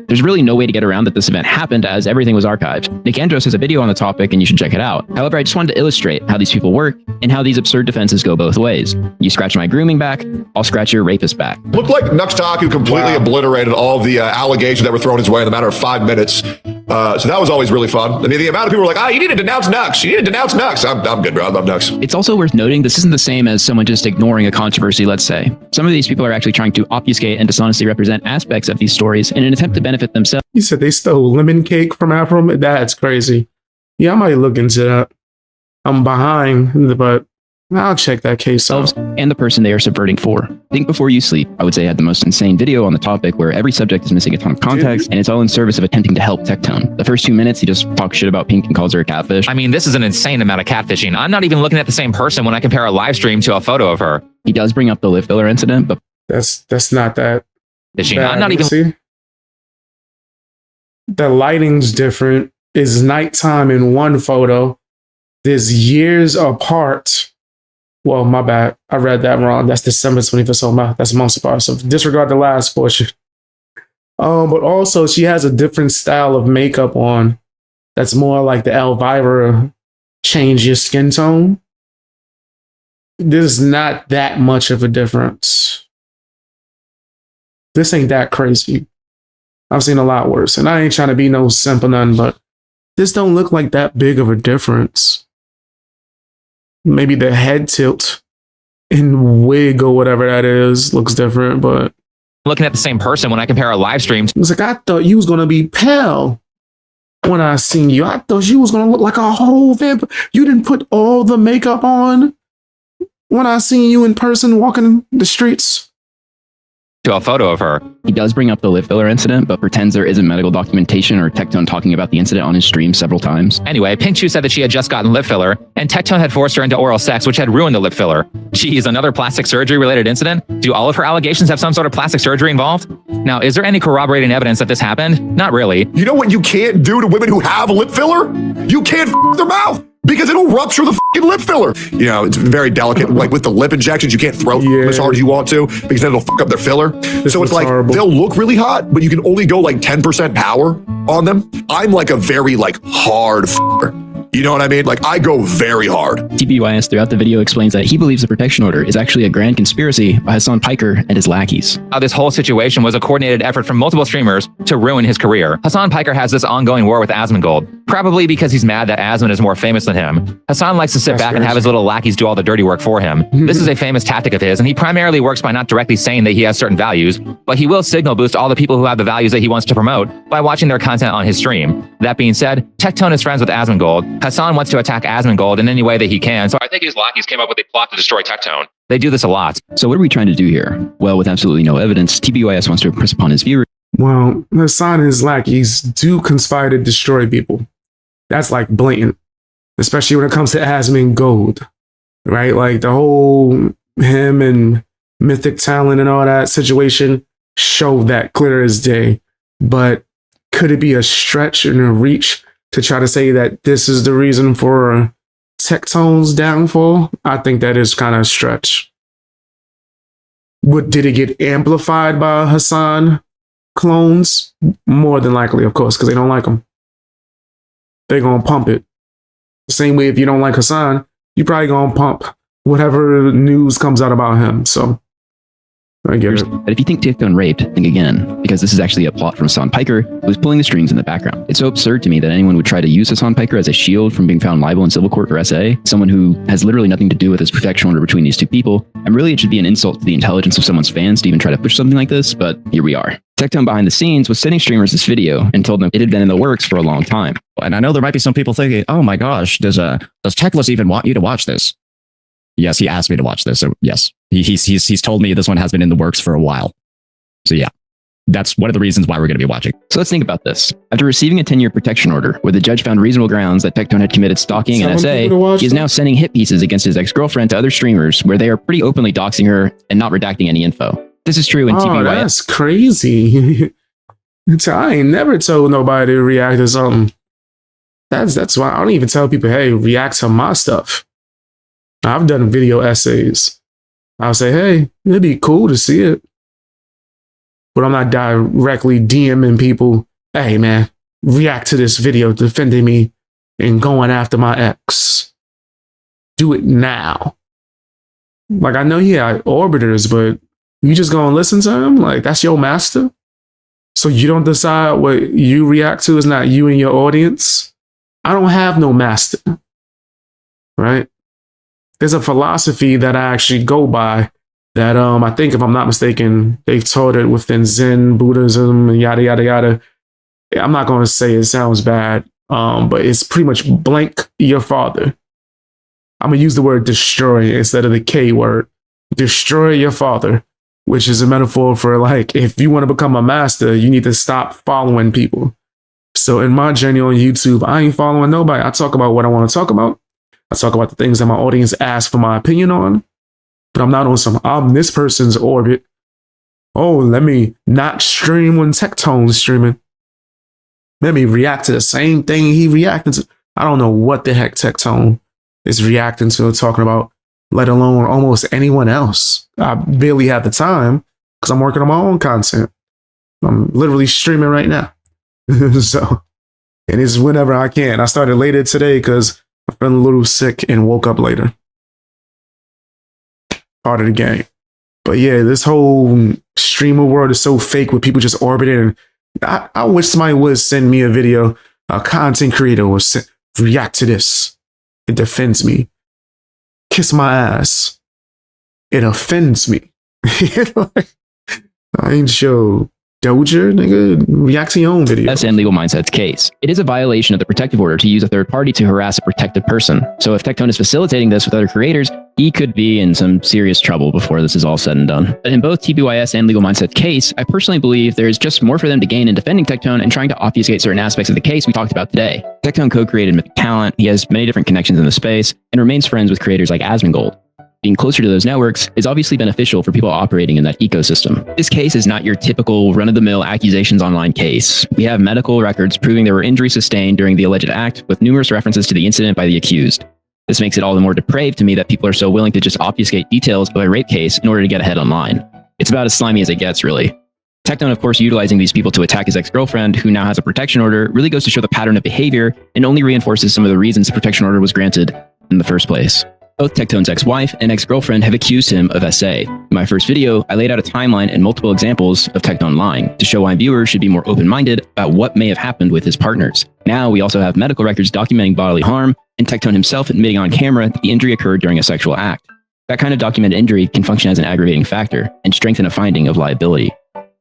There's really no way to get around that this event happened as everything was archived. Nick Andros has a video on the topic and you should check it out. However, I just wanted to illustrate how these people work and how these absurd defenses go both ways. You scratch my grooming back, I'll scratch your rapist back. Looked like Nuxtaku completely obliterated all of the allegations that were thrown his way in a matter of 5 minutes. So that was always really fun. I mean, the amount of people were like, you need to denounce Nux. You need to denounce Nux. I'm good, bro. I love Nux. It's also worth noting this isn't the same as someone just ignoring a controversy, let's say. Some of these people are actually trying to obfuscate and dishonestly represent aspects of these stories in an attempt to benefit themselves. You said they stole lemon cake from Afro. That's crazy. Yeah, I might look into that. I'm behind, but I'll check that case out. And the person they are subverting for. Think before you sleep. I would say I had the most insane video on the topic where every subject is missing a ton of context and it's all in service of attempting to help Tectone. The first 2 minutes, he just talks shit about Pink and calls her a catfish. I mean, this is an insane amount of catfishing. I'm not even looking at the same person when I compare a live stream to a photo of her. He does bring up the lift filler incident, but that's not that. I'm not even. See? The lighting's different. It's nighttime in one photo. There's years apart. Well, my bad. I read that wrong. That's December 25th. So that's months apart. So disregard the last portion. But also she has a different style of makeup on. That's more like the Elvira change your skin tone. There's not that much of a difference. This ain't that crazy. I've seen a lot worse. And I ain't trying to be no simp or nothing, but this don't look like that big of a difference. Maybe the head tilt in wig or whatever that is looks different, but looking at the same person when I compare a live stream. It's like, I thought you was going to be pale. when I seen you. I thought you was gonna look like a whole vampire. You didn't put all the makeup on when I seen you in person walking the streets. To a photo of her. He does bring up the lip filler incident, but pretends there isn't medical documentation or Tectone talking about the incident on his stream several times. Anyway, Pink Shoe said that she had just gotten lip filler, and Tectone had forced her into oral sex, which had ruined the lip filler. Geez, another plastic surgery related incident? Do all of her allegations have some sort of plastic surgery involved? Now, is there any corroborating evidence that this happened? Not really. You know what you can't do to women who have lip filler? You can't their mouth because it'll rupture the lip filler. You know, it's very delicate. Like with the lip injections, you can't throw them as hard as you want to because then it'll fuck up their filler. So it's like they'll look really hot, but you can only go like 10% power on them. I'm like a very like hard You know what I mean? Like, I go very hard. TBYS throughout the video explains that he believes the protection order is actually a grand conspiracy by Hassan Piker and his lackeys. This whole situation was a coordinated effort from multiple streamers to ruin his career. Hassan Piker has this ongoing war with Asmongold, probably because he's mad that Asmon is more famous than him. Hassan likes to sit back and have his little lackeys do all the dirty work for him. This is a famous tactic of his, and he primarily works by not directly saying that he has certain values, but he will signal boost all the people who have the values that he wants to promote by watching their content on his stream. That being said, Tectone is friends with Asmongold. Hassan wants to attack Asmongold in any way that he can, so I think his lackeys came up with a plot to destroy Tectone. They do this a lot. So what are we trying to do here? Well, with absolutely no evidence, TBYS wants to impress upon his viewers. Well, Hassan and his lackeys do conspire to destroy people. That's like blatant, especially when it comes to Asmongold, right? Like the whole him and Mythic Talent and all that situation show that clear as day. But could it be a stretch and a reach to try to say that this is the reason for Tectone's downfall? I think that is kind of a stretch. Did it get amplified by Hassan clones? More than likely, of course, because they don't like him. They're going to pump it. The same way if you don't like Hassan, you're probably going to pump whatever news comes out about him. So I get it. But if you think Tectone raped, think again, because this is actually a plot from Hassan Piker, who was pulling the strings in the background. It's so absurd to me that anyone would try to use Hassan Piker as a shield from being found liable in civil court for SA, someone who has literally nothing to do with this protection order between these two people. And really, it should be an insult to the intelligence of someone's fans to even try to push something like this, but here we are. Tectone behind the scenes was sending streamers this video and told them it had been in the works for a long time. And I know there might be some people thinking, oh my gosh, does Techless even want you to watch this? Yes, he asked me to watch this. So yes, he's told me this one has been in the works for a while. So yeah, that's one of the reasons why we're going to be watching. So let's think about this. After receiving a 10-year protection order, where the judge found reasonable grounds that Tectone had committed stalking and SA, he is now sending hit pieces against his ex-girlfriend to other streamers where they are pretty openly doxing her and not redacting any info. This is true in TBYS. That's crazy. I ain't never told nobody to react to something. That's why I don't even tell people, hey, react to my stuff. I've done video essays. I'll say, hey, it'd be cool to see it. But I'm not directly DMing people, hey, man, react to this video defending me and going after my ex. Do it now. Like, I know he had orbiters, but you just gonna listen to him? Like, that's your master? So you don't decide what you react to is not you and your audience? I don't have no master, right? There's a philosophy that I actually go by that I think, if I'm not mistaken, they've taught it within Zen, Buddhism, and yada, yada, yada. I'm not going to say it sounds bad, but it's pretty much blank your father. I'm going to use the word destroy instead of the K word. Destroy your father, which is a metaphor for, like, if you want to become a master, you need to stop following people. So in my journey on YouTube, I ain't following nobody. I talk about what I want to talk about. I talk about the things that my audience asks for my opinion on, but I'm not on I'm this person's orbit. Oh, let me not stream when Tectone's streaming. Let me react to the same thing he reacted to. I don't know what the heck Tectone is reacting to or talking about, let alone almost anyone else. I barely have the time because I'm working on my own content. I'm literally streaming right now. So, and it's whenever I can. I started later today because I've been a little sick and woke up later. Part of the game. But yeah, this whole streamer world is so fake with people just orbiting. And I wish somebody would send me a video, a content creator would react to this. It defends me. Kiss my ass. It offends me. I ain't sure Doja, nigga, react to your own video. That's in Legal Mindset's case. It is a violation of the protective order to use a third party to harass a protected person. So if Tectone is facilitating this with other creators, he could be in some serious trouble before this is all said and done. But in both TBYS and Legal Mindset's case, I personally believe there's just more for them to gain in defending Tectone and trying to obfuscate certain aspects of the case we talked about today. Tectone co-created Mythic Talent, he has many different connections in the space, and remains friends with creators like Asmongold. Being closer to those networks is obviously beneficial for people operating in that ecosystem. This case is not your typical run-of-the-mill accusations online case. We have medical records proving there were injuries sustained during the alleged act, with numerous references to the incident by the accused. This makes it all the more depraved to me that people are so willing to just obfuscate details of a rape case in order to get ahead online. It's about as slimy as it gets, really. Tectone, of course, utilizing these people to attack his ex-girlfriend, who now has a protection order, really goes to show the pattern of behavior and only reinforces some of the reasons the protection order was granted in the first place. Both Tectone's ex-wife and ex-girlfriend have accused him of SA. In my first video, I laid out a timeline and multiple examples of Tectone lying to show why viewers should be more open-minded about what may have happened with his partners. Now we also have medical records documenting bodily harm and Tectone himself admitting on camera that the injury occurred during a sexual act. That kind of documented injury can function as an aggravating factor and strengthen a finding of liability.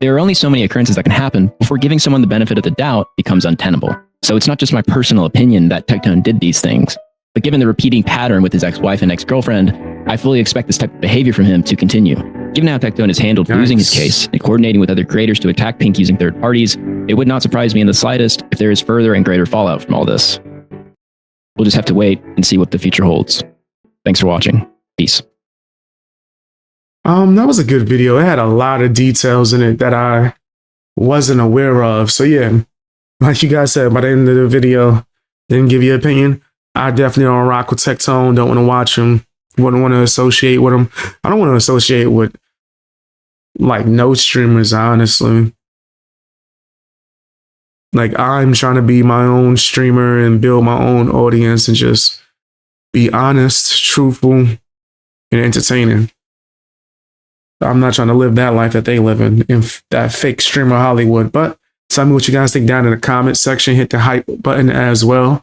There are only so many occurrences that can happen before giving someone the benefit of the doubt becomes untenable. So it's not just my personal opinion that Tectone did these things. But given the repeating pattern with his ex-wife and ex-girlfriend, I fully expect this type of behavior from him to continue. Given how Tectone has handled losing his case and coordinating with other creators to attack Pink using third parties, it would not surprise me in the slightest if there is further and greater fallout from all this. We'll just have to wait and see what the future holds. Thanks for watching. Peace. That was a good video. It had a lot of details in it that I wasn't aware of. So yeah, like you guys said, by the end of the video, didn't give your opinion. I definitely don't rock with Tectone. Don't want to watch him. Wouldn't want to associate with him. I don't want to associate with like no streamers, honestly. Like I'm trying to be my own streamer and build my own audience and just be honest, truthful, and entertaining. I'm not trying to live that life that they live in that fake streamer Hollywood. But tell me what you guys think down in the comment section. Hit the hype button as well.